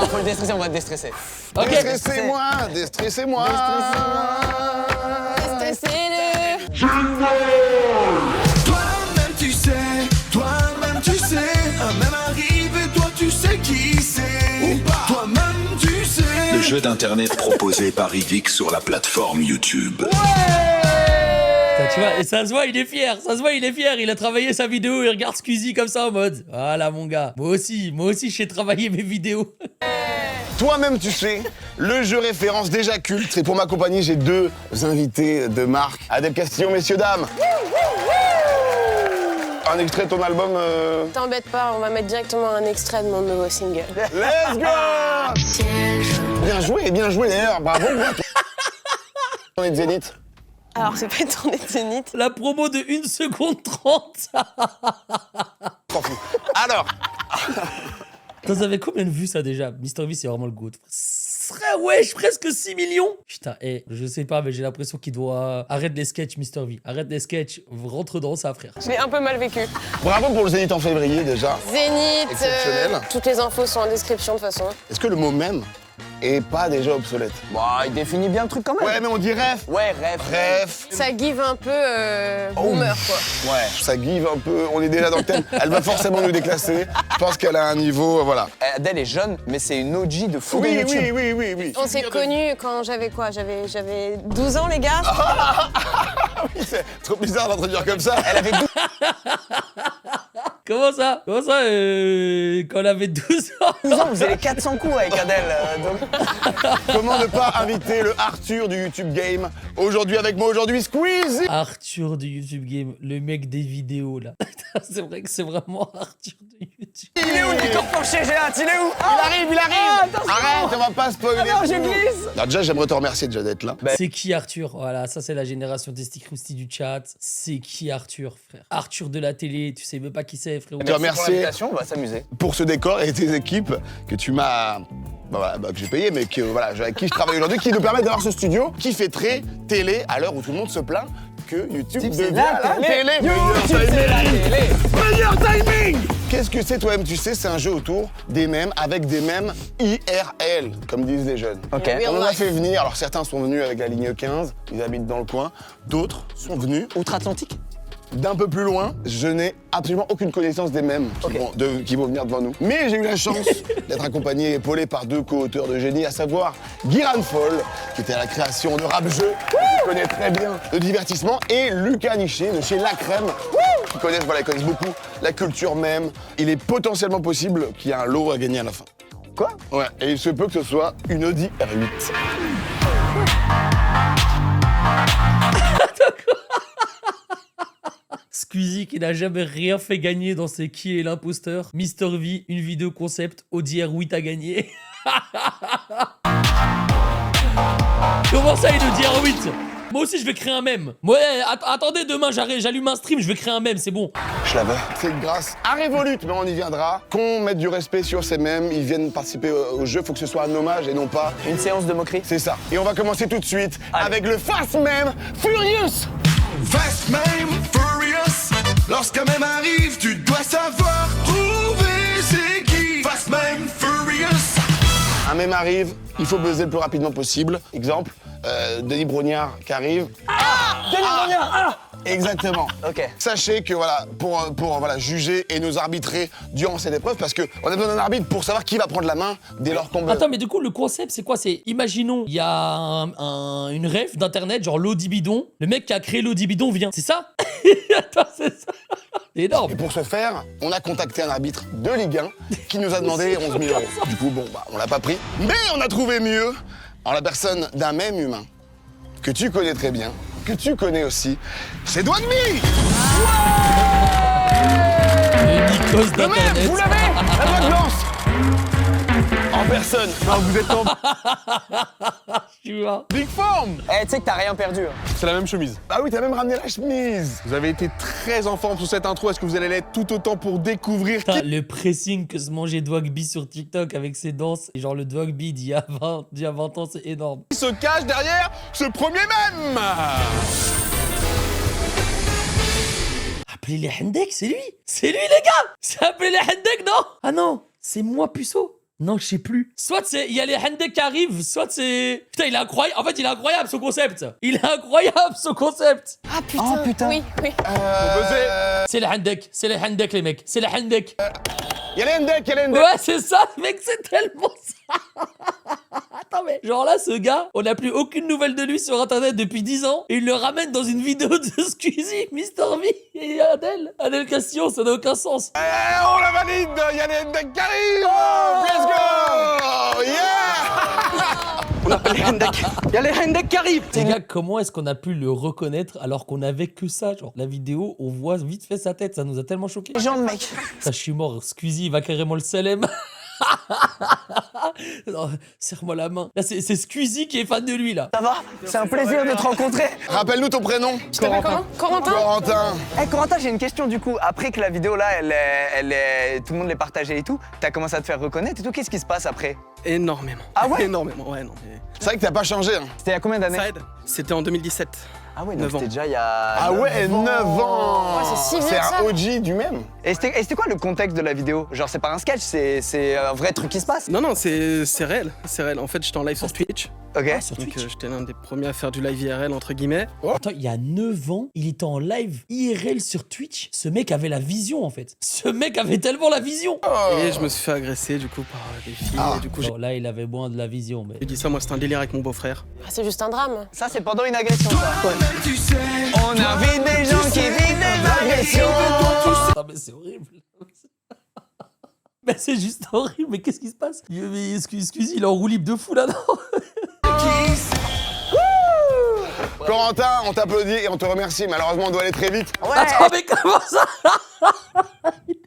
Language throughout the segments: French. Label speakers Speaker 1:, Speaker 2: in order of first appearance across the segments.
Speaker 1: faut le déstresser, on va te déstresser.
Speaker 2: Ok.
Speaker 3: Déstressez-moi, déstressez-moi.
Speaker 4: Stressez-le.
Speaker 5: Toi-même tu sais, même arrive et toi tu sais qui c'est. Toi-même tu sais.
Speaker 6: Le jeu d'internet proposé par Yvick sur la plateforme YouTube.
Speaker 2: Ça, tu vois, et ça se voit, il est fier. Ça se voit, il est fier. Il a travaillé sa vidéo, il regarde Squeezie comme ça en mode. Voilà, mon gars. Moi aussi, je sais travailler mes vidéos.
Speaker 3: Toi-même, tu sais, le jeu référence déjà culte. Et pour m'accompagner, j'ai deux invités de marque. Adèle Castillon, messieurs, dames. Un extrait de ton album.
Speaker 4: T'embête pas, on va mettre directement un extrait de mon nouveau single.
Speaker 3: Let's go. Bien joué d'ailleurs, bravo. On est de Zénith.
Speaker 4: Alors, c'est pas une tournée de Zénith.
Speaker 2: La promo de 1 seconde 30.
Speaker 3: T'en fous. Alors,
Speaker 2: Vous avez combien de vues ça déjà? Mr V, c'est vraiment le goût. Frère, wesh, presque 6 millions. Putain, je sais pas, mais j'ai l'impression qu'il doit... Arrête les sketchs, Mr V. Arrête les sketchs, rentre dans ça, frère.
Speaker 4: Je l'ai un peu mal vécu.
Speaker 3: bravo pour le Zénith en février déjà.
Speaker 4: Zénith,
Speaker 3: Exceptionnel.
Speaker 4: toutes les infos sont en description de toute façon.
Speaker 3: Est-ce que le mot même est pas déjà obsolète?
Speaker 1: Bah, il définit bien le truc quand même.
Speaker 3: Ouais, mais on dit ref.
Speaker 1: Ouais, rêve.
Speaker 3: Bref,
Speaker 4: Ça give un peu boomer, quoi.
Speaker 1: Ouais.
Speaker 3: ça give un peu, on est déjà dans le thème. Elle va forcément nous déclasser. Je pense qu'elle a un niveau, voilà.
Speaker 1: Adèle est jeune, mais c'est une OG de fou de
Speaker 3: Oui,
Speaker 1: YouTube.
Speaker 3: oui.
Speaker 4: On s'est connus quand j'avais quoi? J'avais 12 ans, les gars.
Speaker 3: C'est trop bizarre d'introduire comme ça.
Speaker 1: Elle avait 12
Speaker 2: Comment ça, quand on avait 12 ans?
Speaker 1: ans, vous avez 400 coups avec Adèle. Donc...
Speaker 3: Comment ne pas inviter le Arthur du YouTube Game aujourd'hui avec moi aujourd'hui Squeezie.
Speaker 2: Arthur du YouTube Game, le mec des vidéos, là. C'est vrai que c'est vraiment Arthur de YouTube.
Speaker 1: Il est où le décor pour chez Géat? Il est où?
Speaker 3: Il arrive. Arrête, on va pas spoiler.
Speaker 1: Ah non, je
Speaker 3: tout.
Speaker 1: glisse.
Speaker 3: Alors déjà, j'aimerais te remercier déjà d'être là.
Speaker 2: C'est qui Arthur? Voilà, ça c'est la génération Testicrousti du chat. C'est qui Arthur, frère? Arthur de la télé, tu sais même pas qui c'est, frérot.
Speaker 3: Je te
Speaker 1: Merci pour
Speaker 3: remercie
Speaker 1: l'invitation, on va s'amuser.
Speaker 3: pour ce décor et tes équipes que tu m'as... que j'ai payé, mais que, voilà, avec qui je travaille aujourd'hui, qui nous permettent d'avoir ce studio qui fait très télé à l'heure où tout le monde se plaint que YouTube
Speaker 1: C'est
Speaker 3: devient
Speaker 1: la télé.
Speaker 3: Meilleur
Speaker 1: c'est la
Speaker 3: timing.
Speaker 1: télé.
Speaker 3: Meilleur timing. Qu'est-ce que c'est toi-même? Tu sais, c'est un jeu autour des mèmes avec des mèmes IRL, comme disent les jeunes.
Speaker 1: Ok.
Speaker 3: On en a fait venir, alors certains sont venus avec la ligne 15, ils habitent dans le coin, d'autres sont venus
Speaker 1: Outre-Atlantique?
Speaker 3: d'un peu plus loin. Je n'ai absolument aucune connaissance des mèmes qui vont venir devant nous. Mais j'ai eu la chance d'être accompagné et épaulé par deux co-auteurs de génie, à savoir Guiran Foll, qui était à la création de Rap Jeu, qui connaît très bien le divertissement, et Lucas Niché de chez La Crème, qui connaissent beaucoup la culture mème. Il est potentiellement possible qu'il y ait un lot à gagner à la fin.
Speaker 1: Quoi?
Speaker 3: Ouais, et il se peut que ce soit une Audi R8.
Speaker 2: Squeezie qui n'a jamais rien fait gagner dans ses Qui est l'imposteur. Mr V, une vidéo concept, Audi R8 à gagner. Comment ça, une Audi R8? Moi aussi, je vais créer un mème. Ouais, attendez, demain, j'allume un stream, je vais créer un mème, c'est bon.
Speaker 1: Je la veux.
Speaker 3: C'est grâce à Revolut, mais on y viendra, qu'on mette du respect sur ces mèmes. Ils viennent participer au jeu, faut que ce soit un hommage et non pas...
Speaker 1: Une séance de moquerie?
Speaker 3: C'est ça. Et on va commencer tout de suite avec le Fast Meme Furious.
Speaker 5: Fast Meme Furious. Lorsqu'un mème arrive, tu dois savoir trouver c'est qui. Fast Meme Furious.
Speaker 3: Un mème arrive, il faut buzzer le plus rapidement possible. Exemple, Denis Brognard qui arrive.
Speaker 1: Denis Brognard.
Speaker 3: Exactement.
Speaker 1: Ok.
Speaker 3: Sachez que voilà, pour juger et nous arbitrer durant cette épreuve, parce qu'on a besoin d'un arbitre pour savoir qui va prendre la main dès lors qu'on buzz.
Speaker 2: Attends, mais du coup, le concept, c'est quoi? C'est, imaginons, il y a une ref d'internet, genre l'Audibidon. Le mec qui a créé l'Audibidon vient. C'est ça? Attends, c'est ça. C'est énorme.
Speaker 3: Et pour ce faire, on a contacté un arbitre de Ligue 1 qui nous a demandé 11 000 €. Du coup, on l'a pas pris. Mais on a trouvé mieux en la personne d'un même humain que tu connais très bien, que tu connais aussi. C'est Douane-Mi.
Speaker 2: Le Nikos
Speaker 3: Le même,
Speaker 2: d'internet.
Speaker 3: vous l'avez, la voix de lance. En personne. Non, vous êtes en
Speaker 2: Tu vois.
Speaker 7: Big Form.
Speaker 1: Eh, tu sais que t'as rien perdu. Hein.
Speaker 7: C'est la même chemise.
Speaker 3: Ah oui, t'as même ramené la chemise.
Speaker 7: Vous avez été très en forme sur cette intro. Est-ce que vous allez l'être tout autant pour découvrir
Speaker 2: Putain, le pressing que se mangeait Dwagby sur TikTok avec ses danses. Et genre le Dwagby d'il y a 20 ans, c'est énorme.
Speaker 7: qui se cache derrière ce premier mème?
Speaker 2: Appelez les Hendek, c'est lui. C'est lui, les gars. C'est appelé les Hendek, non? Ah non, c'est moi, puceau. Non, je sais plus. Soit c'est, il y a les Hendek qui arrivent, soit c'est... Putain, il est incroyable. En fait, il est incroyable, son concept. Il est incroyable, son concept.
Speaker 4: Ah putain.
Speaker 1: Oh, putain.
Speaker 4: Oui, oui.
Speaker 7: Faut buzzer.
Speaker 2: C'est les Hendek. C'est les Hendek, les mecs. C'est les Hendek.
Speaker 3: Il y a les Hendek, il y a les Hendek.
Speaker 2: Ouais, c'est ça, mec, c'est tellement ça. Attends, mais genre là, ce gars, on n'a plus aucune nouvelle de lui sur Internet depuis 10 ans. Et il le ramène dans une vidéo de Squeezie, Mr. V et Adèle. Adèle Castillo, ça n'a aucun sens.
Speaker 3: On la valide, il y a les Hendek qui arrivent. Let's go. Yeah.
Speaker 1: On appelle les Hendek. Il y a les Hendek qui arrivent.
Speaker 2: Les gars, comment est-ce qu'on a pu le reconnaître alors qu'on avait que ça? Genre, la vidéo, on voit vite fait sa tête, ça nous a tellement choqué.
Speaker 1: Les jambes, mec.
Speaker 2: Ça, je suis mort. Squeezie, il va carrément le salem. Non, serre-moi la main. Là, c'est Squeezie qui est fan de lui, là.
Speaker 1: Ça va? C'est un plaisir de te rencontrer.
Speaker 3: Rappelle-nous ton prénom.
Speaker 4: Je t'appelle comment? Corentin?
Speaker 3: Corentin.
Speaker 1: Eh, Corentin, j'ai une question du coup. Après que la vidéo là, tout le monde l'ait partagée et tout, t'as commencé à te faire reconnaître et tout. Qu'est-ce qui se passe après?
Speaker 8: Énormément.
Speaker 1: Ah ouais?
Speaker 8: Énormément, ouais, non. mais-
Speaker 3: C'est vrai que t'as pas changé. Hein.
Speaker 1: C'était il y a combien d'années?
Speaker 8: Ça aide. C'était en 2017.
Speaker 1: Ah ouais,
Speaker 8: 9
Speaker 1: donc
Speaker 8: ans.
Speaker 1: c'était déjà il y a.
Speaker 3: Ah ouais, 9 ans.
Speaker 4: Ouais, c'est si vieux
Speaker 3: C'est
Speaker 4: que ça.
Speaker 3: un OG du même.
Speaker 1: Et c'était quoi le contexte de la vidéo? Genre, c'est pas un sketch, c'est un vrai truc qui se passe?
Speaker 8: Non, non, c'est réel. C'est réel. En fait, j'étais en live sur Twitch.
Speaker 1: Ok.
Speaker 2: Ah, sur
Speaker 8: Donc,
Speaker 2: Twitch.
Speaker 8: j'étais l'un des premiers à faire du live IRL, entre guillemets.
Speaker 2: Attends, il y a 9 ans, il était en live IRL sur Twitch. Ce mec avait la vision, en fait. Ce mec avait tellement la vision.
Speaker 8: Et je me suis fait agresser, du coup, par des filles. Et du coup,
Speaker 2: Bon, là, il avait moins de la vision, mais...
Speaker 8: j'ai dit ça, moi, c'était un délire avec mon beau-frère.
Speaker 4: Ah, c'est juste un drame.
Speaker 1: Ça, c'est pendant une agression, ça.
Speaker 5: Tu sais,
Speaker 1: On invite des gens qui vivent des agressions.
Speaker 2: Ah, mais c'est horrible. Mais c'est juste horrible, mais qu'est-ce qui se passe? Mais Squeezie, il est en roue libre de fou, là, non?
Speaker 3: Corentin, on t'applaudit et on te remercie. Malheureusement, on doit aller très vite.
Speaker 2: Attends, mais comment ça?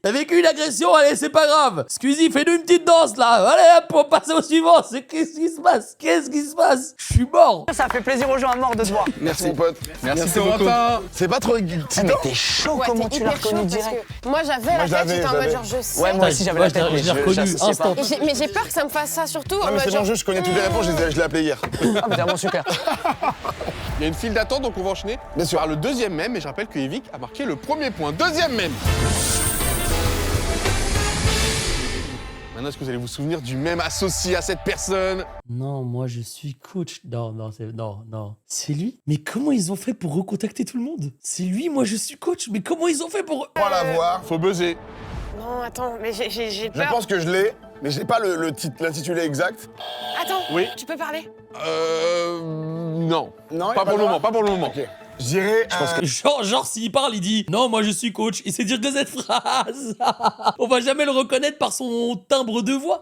Speaker 2: T'as vécu une agression, allez, c'est pas grave. Squeezie, fais-nous une petite danse, là. Allez, hop, on passe au suivant. Qu'est-ce qui se passe? Qu'est-ce qui se passe? Je suis mort.
Speaker 1: Ça fait plaisir aux gens à mort de te voir.
Speaker 3: Merci, mon pote.
Speaker 7: Merci Corentin.
Speaker 3: C'est pas trop.
Speaker 1: Eh, mais t'es chaud,
Speaker 4: Ouais,
Speaker 1: comment
Speaker 4: t'es
Speaker 1: tu l'as
Speaker 4: hyper chaud
Speaker 1: reconnu
Speaker 4: parce
Speaker 1: direct?
Speaker 4: que moi j'avais la tête, j'étais en mode genre je sais.
Speaker 1: Ouais, moi aussi j'avais la tête, mais
Speaker 2: je l'ai reconnu
Speaker 1: j'associais
Speaker 2: instant.
Speaker 1: pas.
Speaker 4: Mais j'ai peur que ça me fasse ça surtout
Speaker 3: Non,
Speaker 4: en
Speaker 3: mais
Speaker 4: mode
Speaker 3: c'est
Speaker 4: genre.
Speaker 3: bon jeu, je connais toutes les réponses, je l'ai appelé hier.
Speaker 1: Ah, mais vraiment super.
Speaker 7: Il y a une file d'attente, donc on va enchaîner
Speaker 3: Bien sûr.
Speaker 7: par le deuxième mème. Et je rappelle que Evic a marqué le premier point. Deuxième mème. Maintenant, est-ce que vous allez vous souvenir du mème associé à cette personne?
Speaker 2: Non, moi je suis coach. Non, non. C'est lui? Mais comment ils ont fait pour recontacter tout le monde? C'est lui, moi je suis coach. Mais comment ils ont fait pour...
Speaker 3: On va la voir.
Speaker 7: Faut buzzer.
Speaker 4: Non, attends, mais j'ai
Speaker 3: Je
Speaker 4: peur.
Speaker 3: pense que je l'ai, mais j'ai pas l'intitulé exact.
Speaker 4: Attends,
Speaker 7: Oui.
Speaker 4: tu peux parler?
Speaker 7: Non.
Speaker 3: Non,
Speaker 7: Pas pour le moment, pas pour le moment.
Speaker 3: Ok. Je dirais.
Speaker 2: Genre s'il parle, il dit non, moi je suis coach. Il sait dire que cette phrase. On va jamais le reconnaître par son timbre de voix.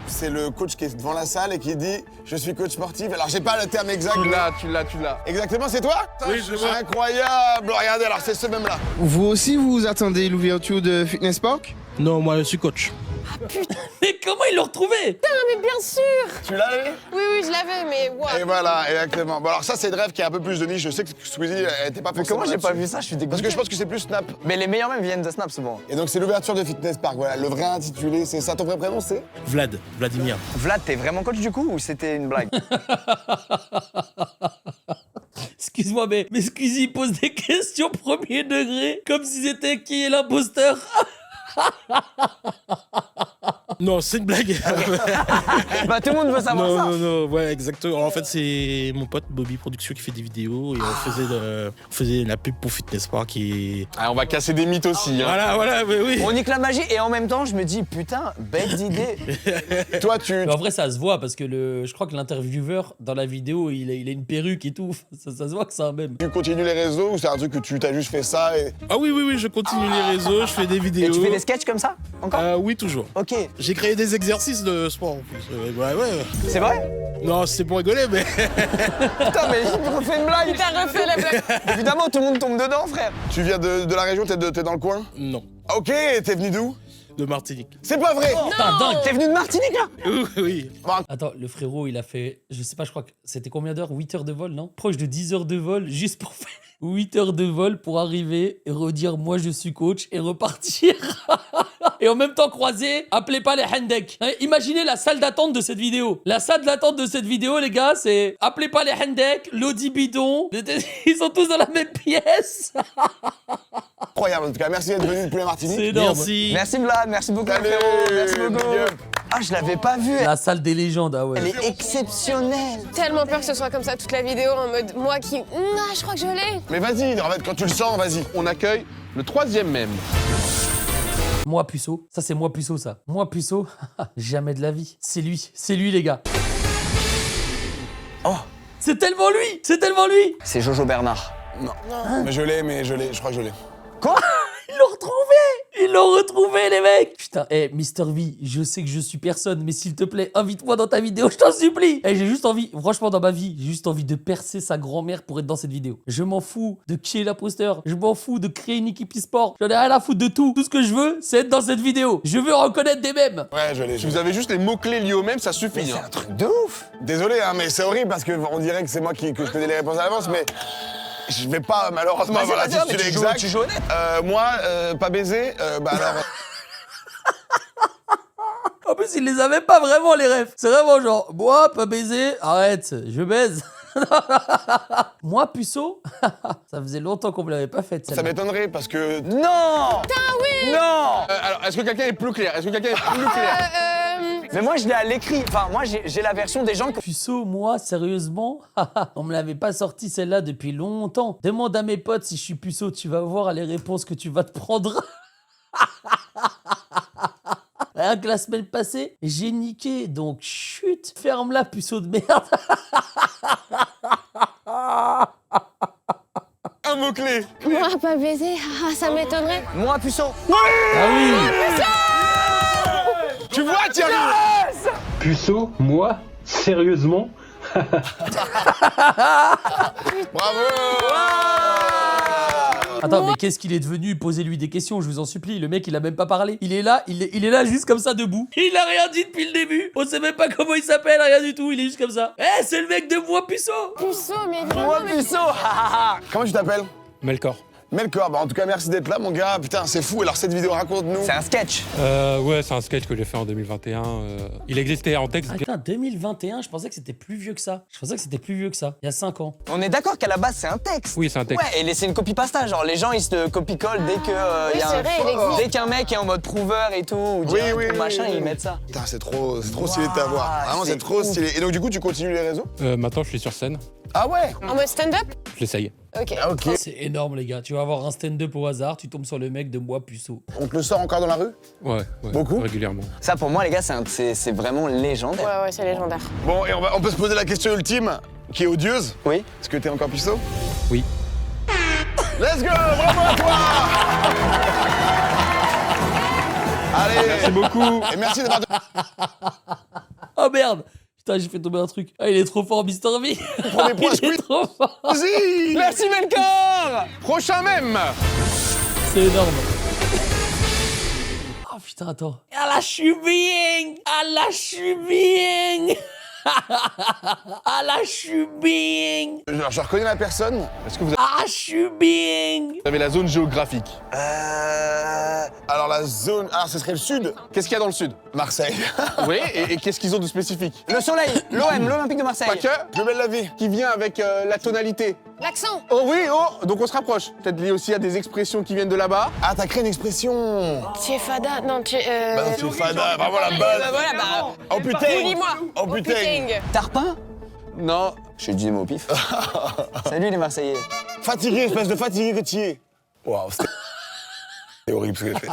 Speaker 3: C'est le coach qui est devant la salle et qui dit je suis coach sportif. Alors j'ai pas le terme exact.
Speaker 7: Tu l'as.
Speaker 3: Exactement, c'est toi?
Speaker 7: Oui, je vois.
Speaker 3: Incroyable. Regardez, alors c'est ce même là.
Speaker 9: Vous aussi, vous attendez l'ouverture de Fitness Park? Non, moi je suis coach.
Speaker 2: Mais comment ils l'ont retrouvé?
Speaker 4: Mais bien sûr.
Speaker 3: Tu l'as lui?
Speaker 4: Oui, je l'avais, mais
Speaker 3: Et
Speaker 4: waouh.
Speaker 3: voilà, exactement. Bon alors ça c'est de rêve qui est un peu plus de niche. Je sais que Squeezie elle était pas
Speaker 1: Mais
Speaker 3: forcément
Speaker 1: comment j'ai pas
Speaker 3: là-dessus.
Speaker 1: vu ça? Je suis dégoûté.
Speaker 3: Parce que je pense que c'est plus Snap.
Speaker 1: Mais les meilleurs mêmes viennent de Snap souvent.
Speaker 3: Et donc c'est l'ouverture de Fitness Park. Voilà, le vrai intitulé, c'est ça. Ton vrai prénom c'est?
Speaker 9: Vladimir.
Speaker 1: Vlad, t'es vraiment coach du coup ou c'était une blague?
Speaker 2: Excuse-moi, mais Squeezie pose des questions premier degré comme si c'était qui est l'imposteur.
Speaker 9: Non, c'est une blague.
Speaker 1: Bah tout le monde veut savoir ça.
Speaker 9: non, ouais, exactement. En fait, c'est mon pote Bobby Production qui fait des vidéos et on faisait la pub pour Fitness Park et...
Speaker 7: Ah, on va casser des mythes aussi. Hein.
Speaker 9: Voilà, oui.
Speaker 1: On nique la magie et en même temps je me dis putain, bête idée.
Speaker 3: Toi tu.
Speaker 2: Mais en vrai, ça se voit parce que je crois que l'intervieweur dans la vidéo, il a une perruque et tout. Ça se voit que c'est un même.
Speaker 3: Tu continues les réseaux ou c'est un truc que tu t'as juste fait ça et.
Speaker 9: Ah oui, je continue les réseaux, je fais des vidéos.
Speaker 1: Et tu fais des sketchs comme ça? Encore?
Speaker 9: Oui, toujours.
Speaker 1: Ok.
Speaker 9: J'ai créé des exercices de sport en plus. Ouais.
Speaker 1: C'est vrai?
Speaker 9: Non, c'est pour rigoler, mais...
Speaker 1: Putain, mais j'ai refait une blague.
Speaker 4: T'as refait la blague.
Speaker 1: Évidemment, tout le monde tombe dedans, frère.
Speaker 3: Tu viens de la région, t'es dans le coin?
Speaker 9: Non,
Speaker 3: Ok, t'es venu d'où?
Speaker 9: de Martinique.
Speaker 3: C'est pas vrai!
Speaker 2: Putain, dingue.
Speaker 1: T'es venu de Martinique là?
Speaker 9: Oui.
Speaker 2: Attends, le frérot, il a fait, je sais pas, je crois que c'était combien d'heures? 8 heures de vol, non? Proche de 10 heures de vol, juste pour faire 8 heures de vol pour arriver et redire moi je suis coach et repartir. Et en même temps croisé, appelez pas les Hendek. Hein, imaginez la salle d'attente de cette vidéo. La salle d'attente de cette vidéo, les gars, c'est appelez pas les Hendek, l'Audi bidon. Ils sont tous dans la même pièce.
Speaker 3: Incroyable, en tout cas. Merci d'être venu le poulet Martini.
Speaker 2: C'est énorme.
Speaker 9: Merci.
Speaker 1: Merci Vlad, merci beaucoup
Speaker 3: Salut,
Speaker 1: frérot, merci beaucoup.
Speaker 3: big up.
Speaker 1: Ah, je l'avais pas vu.
Speaker 2: La salle des légendes, ah ouais.
Speaker 1: Elle est exceptionnelle.
Speaker 4: Tellement peur que ce soit comme ça toute la vidéo en mode moi qui. Ah, je crois que je l'ai.
Speaker 3: Mais vas-y, en fait, quand tu le sens, vas-y.
Speaker 7: On accueille le troisième même.
Speaker 2: Moi puceau, ça c'est moi puceau ça. Moi puceau, jamais de la vie. C'est lui les gars.
Speaker 1: Oh,
Speaker 2: C'est tellement lui, c'est tellement lui.
Speaker 1: c'est Jojo Bernard.
Speaker 3: Non. Mais je crois que je l'ai.
Speaker 1: Quoi?
Speaker 2: Ils l'ont retrouvé les mecs. Putain, Mister V, je sais que je suis personne, mais s'il te plaît, invite-moi dans ta vidéo, je t'en supplie. J'ai juste envie, franchement dans ma vie, j'ai juste envie de percer sa grand-mère pour être dans cette vidéo. Je m'en fous de qui est l'imposteur, je m'en fous de créer une équipe e-sport, j'en ai rien à foutre de tout. Tout ce que je veux, c'est être dans cette vidéo. Je veux reconnaître des mèmes.
Speaker 3: Ouais, je l'ai.
Speaker 7: Si vous avez juste les mots-clés liés au même, ça suffit.
Speaker 1: Mais c'est
Speaker 7: hein.
Speaker 1: un truc de ouf.
Speaker 3: Désolé, hein, mais c'est horrible parce qu'on dirait que c'est moi que je connais les réponses à l'avance, mais je vais pas, malheureusement, voilà,
Speaker 1: vas-y,
Speaker 3: si tu
Speaker 1: mais
Speaker 3: l'es
Speaker 1: tu joues-
Speaker 3: exact.
Speaker 1: tu joues honnête.
Speaker 3: Moi, pas baiser, bah alors.
Speaker 2: En plus, il les avait pas vraiment les refs. C'est vraiment genre, moi, pas baiser, arrête, je baise. Moi, puceau, ça faisait longtemps qu'on me l'avait pas faite.
Speaker 3: Ça
Speaker 2: celle-là.
Speaker 3: m'étonnerait parce que.
Speaker 1: Non. Putain, oui. Non.
Speaker 7: Alors, est-ce que quelqu'un est plus clair?
Speaker 1: Mais moi, je l'ai à l'écrit. Enfin, moi, j'ai la version des gens que...
Speaker 2: Puceau, moi, sérieusement, on me l'avait pas sorti celle-là depuis longtemps. Demande à mes potes si je suis puceau, tu vas voir les réponses que tu vas te prendre. Rien que la semaine passée, j'ai niqué, donc chut, ferme-la, puceau de merde.
Speaker 3: Un mot-clé.
Speaker 4: Moi, pas baiser, ça m'étonnerait.
Speaker 1: Moi, puceau.
Speaker 2: Ah oui.
Speaker 3: Tu vois, Thierry.
Speaker 10: Puceau, moi, sérieusement?
Speaker 3: Bravo.
Speaker 2: Attends, mais qu'est-ce qu'il est devenu? Posez-lui des questions, je vous en supplie. Le mec, il a même pas parlé. Il est là juste comme ça, debout. Il a rien dit depuis le début. On sait même pas comment il s'appelle, rien du tout. Il est juste comme ça. C'est le mec de moi, puceau.
Speaker 4: Puceau, mais
Speaker 1: Moi,
Speaker 4: vraiment.
Speaker 1: puceau.
Speaker 3: Comment tu t'appelles?
Speaker 10: Melkor.
Speaker 3: Melkor, bah en tout cas merci d'être là mon gars, putain c'est fou, alors cette vidéo raconte-nous.
Speaker 1: C'est un sketch.
Speaker 10: Ouais, c'est un sketch que j'ai fait en 2021. Il existait en texte.
Speaker 2: Attends, 2021, je pensais que c'était plus vieux que ça. Il y a 5 ans.
Speaker 1: On est d'accord qu'à la base, c'est un texte.
Speaker 10: Oui, c'est un texte.
Speaker 1: Ouais, et c'est une copie-pasta. Genre, les gens, ils se copie-collent dès que
Speaker 4: Oui,
Speaker 1: y a
Speaker 4: c'est vrai, il existe.
Speaker 1: dès qu'un mec est en mode prouveur et tout, ou machin, ils mettent ça.
Speaker 3: Putain c'est trop stylé de t'avoir, vraiment c'est trop stylé. Et donc du coup tu continues les réseaux?
Speaker 10: Maintenant, je suis sur scène.
Speaker 3: Ah ouais.
Speaker 4: En mode stand-up?
Speaker 10: Je l'essaye.
Speaker 4: Ok.
Speaker 3: Ah ok.
Speaker 2: C'est énorme, les gars. Tu vas avoir un stand-up au hasard, tu tombes sur le mec de moi, puceau.
Speaker 3: On te le sort encore dans la rue?
Speaker 10: Ouais.
Speaker 3: Beaucoup
Speaker 10: Régulièrement.
Speaker 1: Ça, pour moi, les gars, c'est vraiment légendaire.
Speaker 4: Ouais, c'est légendaire.
Speaker 3: Bon et on peut se poser la question ultime, qui est odieuse.
Speaker 1: Oui.
Speaker 3: Est-ce que t'es encore puceau?
Speaker 10: Oui.
Speaker 3: Let's go, bravo à toi. Allez.
Speaker 10: Merci beaucoup.
Speaker 3: Et merci d'avoir...
Speaker 2: Oh merde! Putain, j'ai fait tomber un truc. Ah, il est trop fort, Mister V.
Speaker 3: Premier point,
Speaker 2: Il est
Speaker 3: Squid.
Speaker 2: trop fort.
Speaker 3: Vas-y.
Speaker 1: Merci, Melkor.
Speaker 7: Prochain même.
Speaker 2: C'est énorme. Oh putain, attends. Ah là, je suis bien. Ah là, je suis bien.
Speaker 3: Je reconnais la personne.
Speaker 7: Est-ce que vous
Speaker 2: Ah, je suis bien.
Speaker 7: avez la zone géographique?
Speaker 3: Alors la zone... Ah ce serait le sud.
Speaker 7: Qu'est-ce qu'il y a dans le sud?
Speaker 3: Marseille.
Speaker 7: Oui, et qu'est-ce qu'ils ont de spécifique?
Speaker 1: Le soleil, l'OM, l'Olympique de Marseille.
Speaker 7: Pas que,
Speaker 3: Plus belle la vie.
Speaker 7: qui vient avec la tonalité.
Speaker 4: L'accent.
Speaker 7: Oh oui, donc on se rapproche. Peut-être lié aussi à des expressions qui viennent de là-bas.
Speaker 3: Ah t'as créé une expression.
Speaker 4: Tu es fada. Non, tu es.
Speaker 3: Bah non, tu es fada, vraiment la base.
Speaker 4: Voilà, bah.
Speaker 3: Oh putain.
Speaker 4: Oublie-moi.
Speaker 3: Oh putain.
Speaker 1: Tarpin.
Speaker 7: Non.
Speaker 1: Je dis des mots au pif. Salut les Marseillais.
Speaker 3: Fatigué, espèce de fatigué que tu es. Waouh, c'est horrible ce que j'ai fait.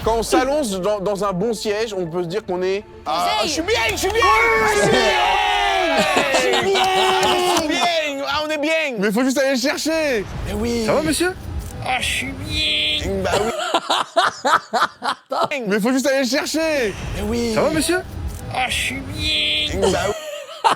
Speaker 7: Quand on s'allonge dans un bon siège, on peut se dire qu'on est...
Speaker 3: Je suis bien.
Speaker 1: Je suis bien.
Speaker 3: Ah on est bien.
Speaker 7: Mais faut juste aller le chercher.
Speaker 3: Mais oui.
Speaker 7: Ça va, monsieur?
Speaker 3: Bah oui.
Speaker 7: Mais faut juste aller le chercher.
Speaker 3: Mais oui.
Speaker 7: Ça va, monsieur?
Speaker 3: Bah oui.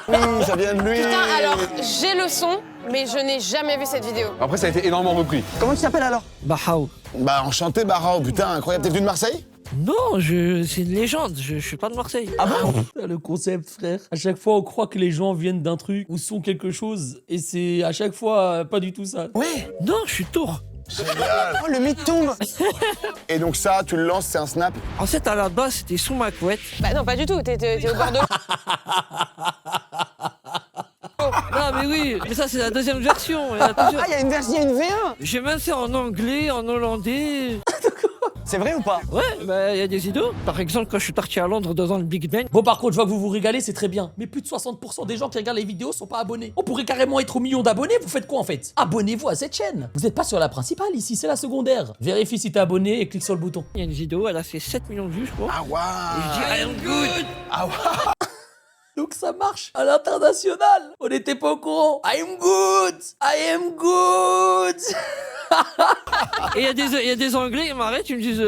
Speaker 3: Oui, ça vient de lui.
Speaker 4: Putain, alors, j'ai le son, mais je n'ai jamais vu cette vidéo.
Speaker 7: Après, ça a été énormément repris.
Speaker 1: Comment tu t'appelles alors?
Speaker 11: Bahao.
Speaker 3: Bah enchanté Barao, putain incroyable. T'es venu de Marseille?
Speaker 11: Non, c'est une légende, je suis pas de Marseille.
Speaker 1: Ah bon?
Speaker 2: Putain, le concept, frère. À chaque fois, on croit que les gens viennent d'un truc ou sont quelque chose. Et c'est à chaque fois pas du tout ça.
Speaker 3: Ouais.
Speaker 11: Non, je suis Tours.
Speaker 3: Génial.
Speaker 1: Oh, le mythe tombe.
Speaker 3: Et donc ça, tu le lances, c'est un snap.
Speaker 11: En fait, à la base, c'était sous ma couette.
Speaker 4: Bah non, pas du tout, t'es au bord de l'eau.
Speaker 11: Non, mais oui, mais ça, c'est la deuxième version. Il y en a plusieurs.
Speaker 1: Ah, il y a une version, il y a une V1.
Speaker 11: J'ai même fait en anglais, en hollandais.
Speaker 1: C'est vrai ou pas?
Speaker 11: Ouais, bah, il y a des idées. Par exemple, quand je suis parti à Londres devant le Big Ben.
Speaker 2: Bon, par contre, je vois que vous vous régalez, c'est très bien. Mais plus de 60% des gens qui regardent les vidéos sont pas abonnés. On pourrait carrément être au million d'abonnés, vous faites quoi en fait? Abonnez-vous à cette chaîne. Vous n'êtes pas sur la principale ici, c'est la secondaire. Vérifie si t'es abonné et clique sur le bouton.
Speaker 11: Il y a une vidéo, elle a fait 7 millions de vues, je crois.
Speaker 3: Ah waouh.
Speaker 11: Et je dis, I am good.
Speaker 3: Ah waouh.
Speaker 2: Donc ça marche à l'international. On n'était pas au courant. I am good. I am good.
Speaker 11: Et il y a des Anglais, ils m'arrêtent, ils me disent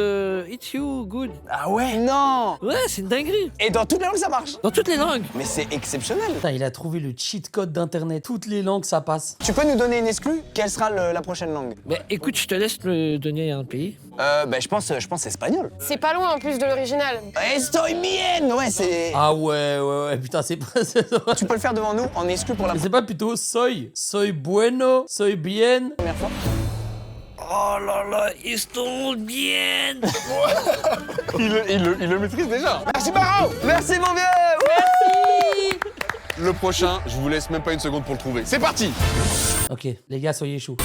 Speaker 11: It's you, good.
Speaker 1: Ah ouais? Non.
Speaker 11: Ouais, c'est une dinguerie.
Speaker 1: Et dans toutes les langues, ça marche.
Speaker 11: Dans toutes les langues.
Speaker 1: Mais c'est exceptionnel.
Speaker 2: Putain, il a trouvé le cheat code d'internet. Toutes les langues, ça passe.
Speaker 1: Tu peux nous donner une exclue? Quelle sera la prochaine langue?
Speaker 11: Mais écoute, je te laisse me donner un pays.
Speaker 1: Bah, je pense espagnol.
Speaker 4: C'est pas loin en plus de l'original.
Speaker 1: Estoy bien. Ouais, c'est...
Speaker 2: Ah ouais, putain, c'est pas...
Speaker 1: Tu peux le faire devant nous en exclu pour la
Speaker 2: Mais c'est pas plutôt soy bueno, soy bien.
Speaker 1: première fois?
Speaker 11: Oh là là, estoy bien.
Speaker 7: Il le maîtrise déjà.
Speaker 1: Merci, Maro. Merci, mon vieux.
Speaker 7: Le prochain, je vous laisse même pas une seconde pour le trouver. C'est parti.
Speaker 2: Ok, les gars, soyez chauds.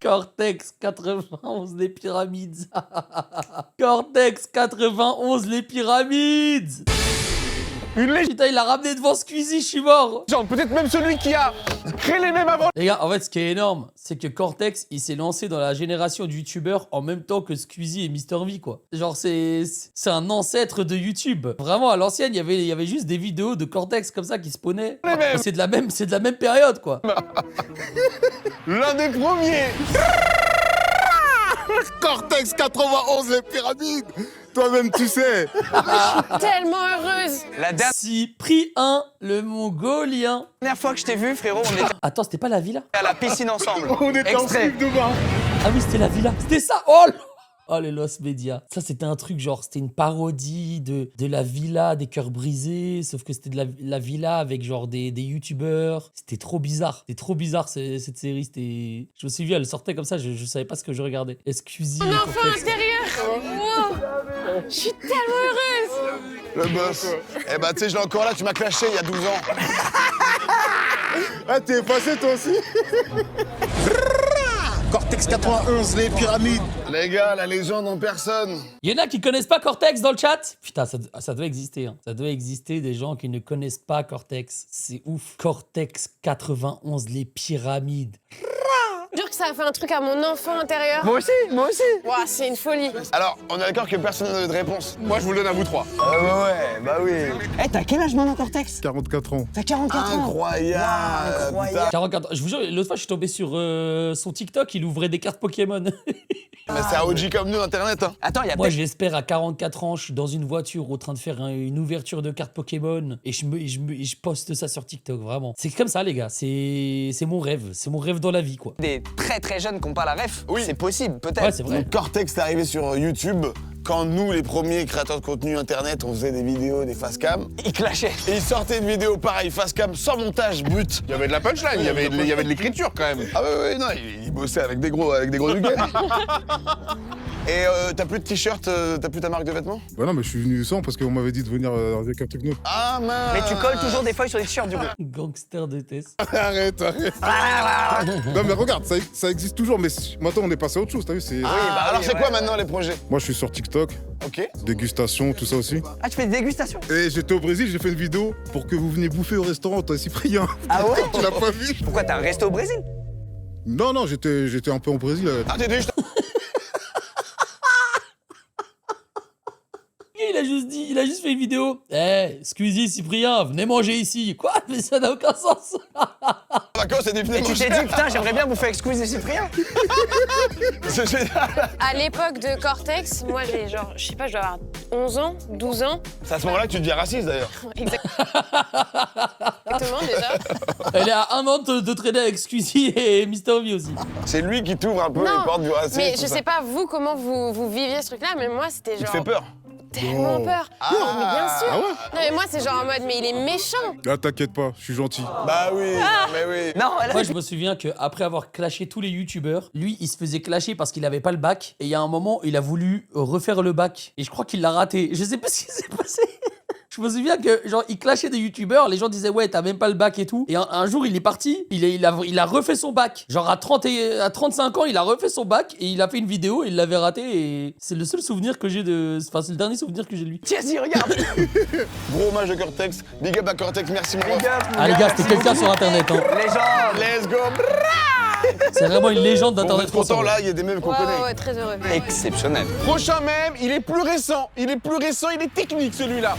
Speaker 2: Cortex 91 les pyramides. Cortex 91 les pyramides.
Speaker 7: Une légende.
Speaker 2: Putain, il l'a ramené devant Squeezie, je suis mort.
Speaker 7: Peut-être même celui qui a créé les mêmes avant.
Speaker 2: Les gars, en fait, ce qui est énorme, c'est que Cortex, il s'est lancé dans la génération de youtubeurs en même temps que Squeezie et MrV, quoi. Genre, c'est un ancêtre de YouTube. Vraiment, à l'ancienne, il y avait juste des vidéos de Cortex comme ça qui spawnaient.
Speaker 7: Les mêmes.
Speaker 2: C'est de la même période, quoi.
Speaker 7: L'un des premiers.
Speaker 3: Cortex 91, les pyramides. Toi-même, tu sais.
Speaker 4: Tellement heureuse.
Speaker 1: La
Speaker 2: Cyprien, le mongolien.
Speaker 1: dernière fois que je t'ai vu, frérot, on était
Speaker 2: Attends, c'était pas la villa?
Speaker 1: à la piscine ensemble.
Speaker 3: On était en
Speaker 1: Extrait.
Speaker 3: slip de bain.
Speaker 2: Ah oui, c'était la villa. C'était ça. Oh là. Oh, les Lost Media. Ça, c'était un truc genre, c'était une parodie de la villa des cœurs brisés, sauf que c'était de la villa avec genre des youtubeurs. C'était trop bizarre. C'était trop bizarre cette série. C'était... Je me suis vu, elle sortait comme ça, je savais pas ce que je regardais. Excusez.
Speaker 4: Mon enfant intérieur. Wow. Je suis tellement heureuse.
Speaker 3: Le boss. Eh bah, tu sais, je l'ai encore là, tu m'as clashé il y a 12 ans. Ah, t'es effacé toi aussi. Cortex 91, les pyramides. Les gars, la légende en personne.
Speaker 2: Il y en a qui connaissent pas Cortex dans le chat? Putain, ça doit exister. Hein. Ça doit exister des gens qui ne connaissent pas Cortex. C'est ouf. Cortex 91, les pyramides.
Speaker 4: Je jure que ça a fait un truc à mon enfant intérieur.
Speaker 1: Moi aussi, moi aussi.
Speaker 4: Waouh, c'est une folie.
Speaker 3: Alors, on est d'accord que personne n'a de réponse.
Speaker 7: Moi, je vous le donne à vous trois.
Speaker 1: Bah oui. Eh, t'as quel âge maintenant, Cortex?
Speaker 3: 44 ans.
Speaker 1: T'as 44 ans.
Speaker 3: Incroyable.
Speaker 1: Wow, incroyable.
Speaker 2: 44. Je vous jure, l'autre fois, je suis tombé sur son TikTok, il ouvrait des cartes Pokémon.
Speaker 3: Mais c'est un OG comme nous, Internet. Hein.
Speaker 1: Attends, il y a
Speaker 2: Moi,
Speaker 1: peut-être...
Speaker 2: j'espère à 44 ans, je suis dans une voiture en train de faire une ouverture de cartes Pokémon et je poste ça sur TikTok, vraiment. C'est comme ça, les gars. C'est mon rêve. C'est mon rêve dans la vie, quoi.
Speaker 1: des très très jeunes qui n'ont pas la ref.
Speaker 3: Oui.
Speaker 1: C'est possible, peut-être.
Speaker 2: Ouais, c'est vrai.
Speaker 3: Donc, Cortex est arrivé sur YouTube quand nous, les premiers créateurs de contenu Internet, on faisait des vidéos, des facecam.
Speaker 1: Ils clashaient.
Speaker 3: Et ils sortaient une vidéo pareil, facecam, sans montage, brut.
Speaker 7: Il y avait de la punchline, il y avait de l'écriture quand même.
Speaker 3: Ah ouais, non, il bossait avec des gros du game. Et t'as plus de t-shirt, t'as plus ta marque de vêtements?
Speaker 12: Bah non, mais je suis venu sans parce qu'on m'avait dit de venir avec un truc neuf.
Speaker 3: Ah mince.
Speaker 1: Mais tu colles toujours des feuilles sur les t-shirts du coup.
Speaker 2: Gangster de Tess.
Speaker 12: Arrête. Non mais regarde, ça existe toujours, mais maintenant on est passé à autre chose, t'as vu?
Speaker 3: Oui, bah alors c'est quoi maintenant les projets?
Speaker 12: Moi je suis sur TikTok,
Speaker 3: Ok.
Speaker 12: dégustation, tout ça aussi.
Speaker 1: Ah, tu fais des dégustations?
Speaker 12: Et j'étais au Brésil, j'ai fait une vidéo pour que vous veniez bouffer au restaurant, toi Cyprien.
Speaker 1: Ah ouais?
Speaker 12: Tu l'as pas vu?
Speaker 1: Pourquoi t'as un resto au Brésil?
Speaker 12: Non, j'étais un peu en Brésil.
Speaker 3: Ah t'es juste...
Speaker 2: Il a juste fait une vidéo. Eh, Squeezie, Cyprien, venez manger ici. Quoi? Mais ça n'a aucun sens.
Speaker 3: Vacances, c'est des
Speaker 1: Et tu t'es dit, putain, j'aimerais bien bouffer avec Squeezie et Cyprien.
Speaker 3: C'est génial.
Speaker 4: À l'époque de Cortex, moi j'ai genre, je sais pas, je dois avoir 11 ans, 12 ans.
Speaker 3: C'est à ce moment-là que tu deviens raciste d'ailleurs.
Speaker 4: Exactement déjà.
Speaker 2: Elle est à 1 an de traîner avec Squeezie et MrV aussi.
Speaker 3: C'est lui qui t'ouvre un peu
Speaker 4: Non,
Speaker 3: les portes du racisme.
Speaker 4: mais
Speaker 3: tout
Speaker 4: je
Speaker 3: ça.
Speaker 4: sais pas vous comment vous viviez ce truc-là, mais moi c'était
Speaker 3: Il te
Speaker 4: genre.
Speaker 3: fait peur.
Speaker 4: tellement peur. Non, mais bien sûr.
Speaker 12: Ah ouais
Speaker 4: Non, mais moi, c'est genre en mode, mais il est méchant.
Speaker 12: Ah, t'inquiète pas, je suis gentil.
Speaker 3: Bah oui, mais oui.
Speaker 1: Non, elle
Speaker 2: Moi, je me souviens qu'après avoir clashé tous les youtubeurs, lui, il se faisait clasher parce qu'il avait pas le bac. Et il y a un moment, il a voulu refaire le bac. Et je crois qu'il l'a raté. Je sais pas ce qui s'est passé. Je me souviens que, genre, il clashait des youtubeurs, les gens disaient, ouais, t'as même pas le bac et tout. Et un jour, il est parti, il a refait son bac. Genre, à 35 ans, il a refait son bac et il a fait une vidéo, il l'avait raté. Et c'est le seul souvenir que j'ai de. Enfin, c'est le dernier souvenir que j'ai de lui.
Speaker 1: Tiens, si, regarde.
Speaker 3: Gros hommage de Cortex. Big up à Cortex, merci mon
Speaker 1: Big
Speaker 3: ref.
Speaker 1: up, mon
Speaker 2: Ah, les gars, c'était
Speaker 1: merci
Speaker 2: quelqu'un
Speaker 1: beaucoup.
Speaker 2: sur internet, hein.
Speaker 1: Légende.
Speaker 3: Let's go.
Speaker 2: C'est vraiment une légende
Speaker 3: Bon, on
Speaker 2: d'internet
Speaker 3: est content
Speaker 2: français.
Speaker 3: là, il y a des mêmes qu'on
Speaker 4: Ouais,
Speaker 3: connaît.
Speaker 4: ouais, ouais, très heureux.
Speaker 1: Exceptionnel.
Speaker 7: Prochain mème, il est plus récent. Il est technique celui-là.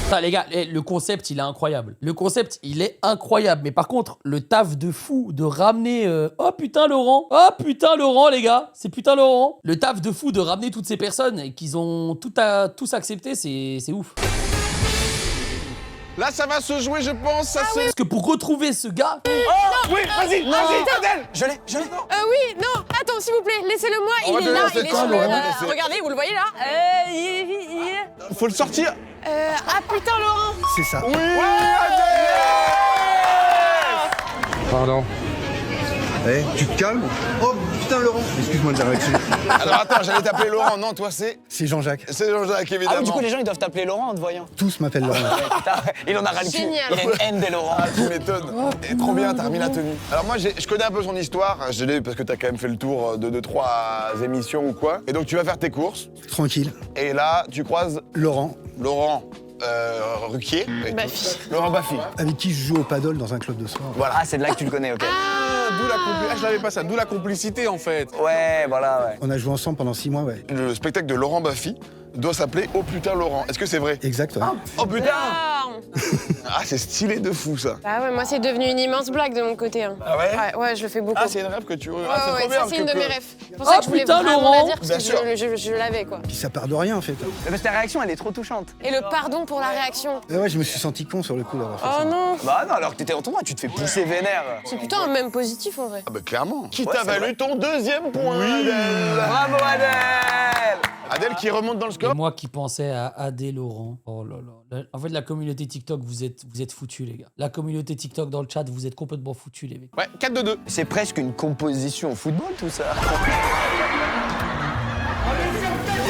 Speaker 2: Putain, les gars, le concept, il est incroyable. Le concept, il est incroyable. Mais par contre, le taf de fou de ramener... Oh putain, Laurent. Oh putain, Laurent, les gars. C'est putain, Laurent. Le taf de fou de ramener toutes ces personnes et qu'ils ont tous accepté, c'est ouf.
Speaker 7: Là, ça va se jouer, je pense. Ça se...
Speaker 2: Parce que pour retrouver ce gars...
Speaker 1: Oui, vas-y, Adèle. Je l'ai.
Speaker 4: Oui, non, attends, s'il vous plaît, laissez-le moi,
Speaker 3: On va
Speaker 4: il est
Speaker 3: te
Speaker 4: là,
Speaker 3: laisser
Speaker 4: il est
Speaker 3: toi,
Speaker 4: sur le...
Speaker 3: Laurent, laissez.
Speaker 4: regardez, vous le voyez là il est...
Speaker 7: Faut le sortir.
Speaker 4: Ah putain, Laurent.
Speaker 13: C'est ça.
Speaker 7: Oui,
Speaker 10: Pardon.
Speaker 13: Eh, tu te calmes? Oh putain, Laurent. Excuse-moi de la réaction.
Speaker 3: Alors attends, j'allais t'appeler Laurent. Non, toi c'est
Speaker 13: Jean-Jacques.
Speaker 3: C'est Jean-Jacques, évidemment.
Speaker 1: Ah oui, du coup, les gens, ils doivent t'appeler Laurent en te voyant.
Speaker 13: Tous m'appellent Laurent.
Speaker 1: Putain, il en a ras le cul.
Speaker 4: Génial.
Speaker 1: Il a une haine des Laurent.
Speaker 3: Ah, tu m'étonnes. Et trop bien, t'as remis la tenue. Alors moi, je connais un peu son histoire. Je l'ai parce que t'as quand même fait le tour de 2-3 émissions ou quoi. Et donc tu vas faire tes courses.
Speaker 13: Tranquille.
Speaker 3: Et là, tu croises
Speaker 13: Laurent,
Speaker 3: Ruquier.
Speaker 4: Baffy.
Speaker 3: Laurent Baffy.
Speaker 13: avec qui je joue au paddle dans un club de soir.
Speaker 3: Voilà.
Speaker 1: Ah, c'est de là que tu le connais, ok.
Speaker 7: D'où la complicité. Ah, je l'avais pas ça. D'où la complicité en fait.
Speaker 1: Ouais, voilà, ouais.
Speaker 13: On a joué ensemble pendant 6 mois, ouais.
Speaker 3: Le spectacle de Laurent Baffy doit s'appeler Oh putain Laurent. Est-ce que c'est vrai?
Speaker 13: Exact, ouais.
Speaker 3: Oh putain.
Speaker 4: Ah,
Speaker 3: Ah, c'est stylé de fou ça.
Speaker 4: bah ouais, moi c'est devenu une immense blague de mon côté. Hein.
Speaker 3: Ah ouais?
Speaker 4: Ouais, je le fais beaucoup.
Speaker 3: Ah, c'est une rêve que tu...
Speaker 4: Ouais,
Speaker 3: Ah, c'est
Speaker 4: ouais,
Speaker 3: trop bien.
Speaker 4: ça c'est une de
Speaker 3: que-
Speaker 4: mes rêves. C'est pour ça que je voulais
Speaker 2: putain,
Speaker 4: vraiment
Speaker 2: Laurent.
Speaker 4: la dire parce
Speaker 3: Bien
Speaker 4: que
Speaker 3: sûr.
Speaker 4: je l'avais quoi.
Speaker 13: Puis ça part de rien, en fait.
Speaker 1: Mais parce que ta réaction, elle est trop touchante.
Speaker 4: Et le pardon pour la réaction.
Speaker 13: Ouais, je me suis senti con sur le coup d'avoir fait
Speaker 4: Oh
Speaker 13: ça.
Speaker 4: non.
Speaker 1: Bah non, alors que t'étais en tournoi, tu te fais pousser vénère.
Speaker 4: C'est plutôt un même positif en vrai.
Speaker 3: Ah bah clairement. Qui
Speaker 1: Ouais,
Speaker 3: t'a
Speaker 1: c'est
Speaker 3: valu
Speaker 1: vrai.
Speaker 3: ton deuxième point, Adèle.
Speaker 1: Bravo, Adèle.
Speaker 3: Adèle qui remonte dans le
Speaker 2: Et
Speaker 3: score.
Speaker 2: moi qui pensais à Adé Laurent. Oh là là. En fait, la communauté TikTok, vous êtes foutus, les gars. La communauté TikTok dans le chat, vous êtes complètement foutus, les mecs.
Speaker 7: Ouais, 4-2-2.
Speaker 1: C'est presque une composition au football, tout ça.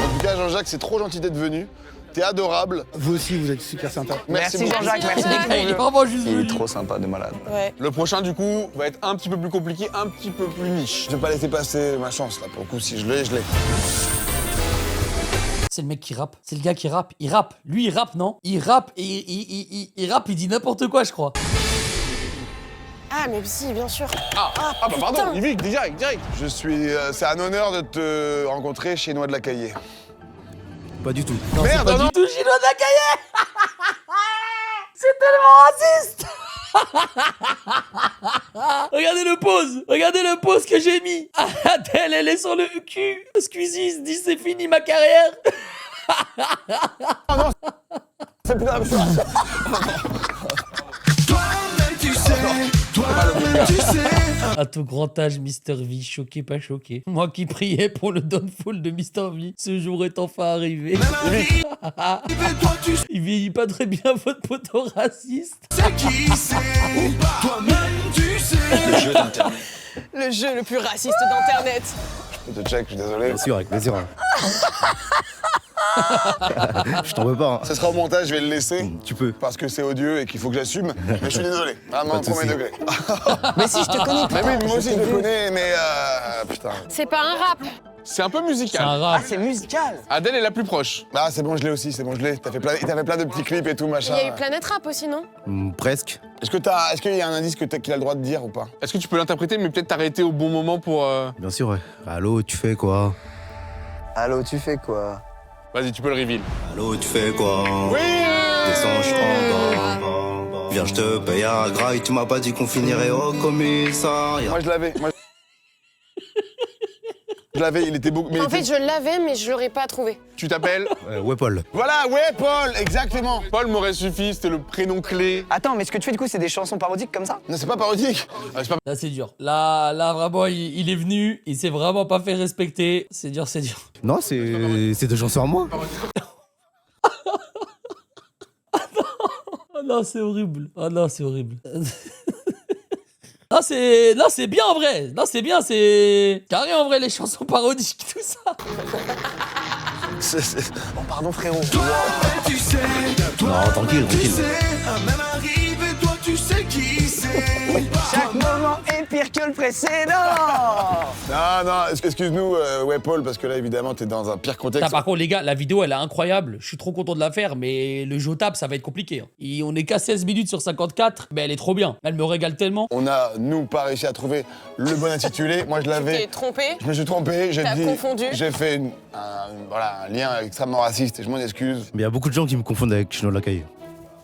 Speaker 3: En tout cas, Jean-Jacques, c'est trop gentil d'être venu. T'es adorable.
Speaker 13: Vous aussi, vous êtes super sympa.
Speaker 1: Merci
Speaker 3: beaucoup.
Speaker 1: Jean-Jacques, merci
Speaker 4: Jean-Jacques.
Speaker 1: beaucoup.
Speaker 2: Il est vraiment juste
Speaker 1: Il est
Speaker 2: venu.
Speaker 1: trop sympa, de malade.
Speaker 4: Ouais.
Speaker 7: Le prochain, du coup, va être un petit peu plus compliqué, un petit peu plus niche.
Speaker 3: Je vais pas laisser passer ma chance là. Pour le coup, si je l'ai, je l'ai.
Speaker 2: C'est le mec qui rappe. C'est le gars qui rappe. Il rappe. Lui, il rappe, non? Il rappe et il rappe, il dit n'importe quoi, je crois.
Speaker 4: Ah mais si, bien sûr.
Speaker 7: Ah bah pardon,
Speaker 4: putain.
Speaker 7: Yvick, direct.
Speaker 3: Je suis. C'est un honneur de te rencontrer chez Noix de la Caillée.
Speaker 13: Pas du tout.
Speaker 2: Non,
Speaker 3: Merde,
Speaker 2: c'est pas
Speaker 3: non.
Speaker 2: du tout Gino Nakaye. C'est tellement raciste. Regardez le pause que j'ai mis. Adèle, elle est sur le cul. Squeezie se dit c'est fini ma carrière.
Speaker 3: C'est plus la même chose.
Speaker 5: Toi-même tu sais, toi-même tu sais.
Speaker 2: À tout grand âge, Mr. V, choqué, pas choqué. Moi qui priais pour le downfall de Mr. V, ce jour est enfin arrivé. Il vieillit pas très bien, votre poteau raciste.
Speaker 5: C'est qui c'est, toi-même tu sais.
Speaker 6: Le jeu d'internet.
Speaker 4: Le jeu le plus raciste d'internet.
Speaker 3: Je te check, je suis désolé.
Speaker 13: Bien sûr, avec plaisir. Je t'en veux pas.
Speaker 3: Ça sera au montage, je vais le laisser.
Speaker 13: Tu peux.
Speaker 3: Parce que c'est odieux et qu'il faut que j'assume. Mais je suis désolé. Vraiment,
Speaker 13: Pas de
Speaker 3: premier
Speaker 13: souci.
Speaker 3: degré.
Speaker 1: Mais si, je te connais.
Speaker 3: Mais oui, moi aussi je le connais, mais putain.
Speaker 4: C'est pas un rap.
Speaker 7: C'est un peu
Speaker 2: C'est un
Speaker 7: musical.
Speaker 1: Ah,
Speaker 2: rap.
Speaker 1: c'est musical.
Speaker 7: Adèle est la plus proche.
Speaker 3: Ah, c'est bon, je l'ai aussi, c'est bon, je l'ai. T'as fait plein de petits clips et tout,
Speaker 4: Il
Speaker 3: machin.
Speaker 4: y a eu Planète Rap aussi, non?
Speaker 13: Presque.
Speaker 3: Est-ce qu'il y a un indice qu'il a le droit de dire ou pas?
Speaker 7: Est-ce que tu peux l'interpréter, mais peut-être t'arrêter au bon moment pour...
Speaker 13: Bien sûr, ouais. Allô, tu fais quoi?
Speaker 1: Allô, tu fais quoi?
Speaker 7: Vas-y, tu peux le reveal.
Speaker 14: Allô, tu fais quoi?
Speaker 3: Oui.
Speaker 14: Descends, je prends. Viens, je te paye un graille. Tu m'as pas dit qu'on finirait au commissariat.
Speaker 3: Moi, je l'avais. l'avais, il était beaucoup. Mais
Speaker 4: En fait, je l'avais, mais je l'aurais pas trouvé.
Speaker 7: Tu t'appelles
Speaker 14: Ouais, Paul.
Speaker 3: Voilà, ouais, Paul, exactement.
Speaker 7: Paul m'aurait suffi, c'était le prénom clé.
Speaker 1: Attends, mais ce que tu fais du coup, c'est des chansons parodiques comme ça?
Speaker 3: Non, c'est pas parodique.
Speaker 2: Là, c'est dur. Là, vraiment, il est venu. Il s'est vraiment pas fait respecter. C'est dur, c'est dur.
Speaker 14: Non, c'est de chansons à moi.
Speaker 2: Oh non, c'est horrible. Oh non, c'est horrible. Non, c'est bien en vrai. Non, c'est bien, c'est carré en vrai, les chansons parodiques, tout ça.
Speaker 1: Oh, pardon, frérot.
Speaker 5: Tu sais,
Speaker 14: Non, tranquille,
Speaker 5: tu
Speaker 14: tranquille.
Speaker 5: sais, même arrive et toi tu sais qui c'est.
Speaker 1: Chaque moment est pire que le précédent.
Speaker 3: Non, excuse-nous, ouais, Paul, parce que là, évidemment, t'es dans un pire contexte.
Speaker 2: Par contre, les gars, la vidéo, elle est incroyable. Je suis trop content de la faire, mais le jotable, ça va être compliqué. Hein. Et on est qu'à 16 minutes sur 54, mais elle est trop bien. Elle me régale tellement.
Speaker 3: On a, nous, pas réussi à trouver le bon intitulé. Moi, je
Speaker 4: Tu
Speaker 3: l'avais.
Speaker 4: t'es trompé.
Speaker 3: Je me suis trompé, j'ai
Speaker 4: T'as
Speaker 3: dit.
Speaker 4: confondu.
Speaker 3: J'ai fait un lien extrêmement raciste et je m'en excuse.
Speaker 14: Mais il y a beaucoup de gens qui me confondent avec Chino Lacaille.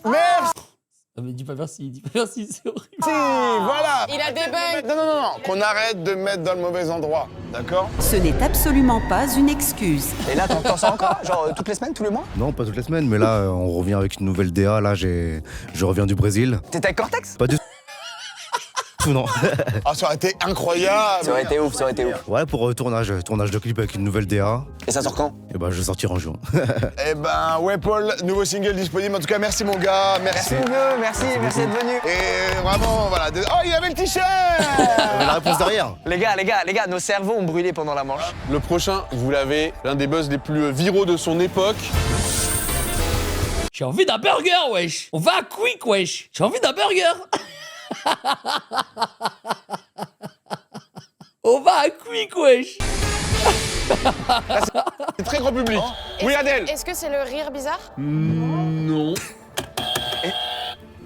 Speaker 3: Merci,
Speaker 2: Ah, mais dis pas merci, c'est horrible.
Speaker 3: voilà.
Speaker 4: Il a des bugs.
Speaker 3: Non, qu'on arrête de mettre dans le mauvais endroit, d'accord?
Speaker 15: Ce n'est absolument pas une excuse.
Speaker 1: Et là, t'en sors encore? Genre toutes les semaines, tous les mois?
Speaker 14: Non, pas toutes les semaines, mais là, on revient avec une nouvelle DA. Là, je reviens du Brésil.
Speaker 1: T'étais avec Cortex?
Speaker 14: Pas du tout, non.
Speaker 3: Ah, ça aurait été incroyable.
Speaker 1: Ça aurait été ouf, ça aurait été ouf.
Speaker 14: Ouais, pour tournage de clip avec une nouvelle DA.
Speaker 1: Et ça sort quand?
Speaker 14: Et ben, je vais sortir en juin.
Speaker 3: Eh ben, ouais, Paul, nouveau single disponible. En tout cas, merci, mon gars. Merci.
Speaker 1: Merci, Hugo, merci d'être venu.
Speaker 3: Et vraiment, voilà. Oh, il avait le t-shirt.
Speaker 14: La réponse derrière.
Speaker 1: Les gars, nos cerveaux ont brûlé pendant la manche.
Speaker 7: Le prochain, vous l'avez, l'un des buzz les plus viraux de son époque.
Speaker 2: J'ai envie d'un burger, wesh. On va à Quick, wesh. J'ai envie d'un burger. On va à Quick, wesh.
Speaker 7: C'est très grand public. Oui, Adèle.
Speaker 4: Est-ce que c'est le rire bizarre?
Speaker 7: Non.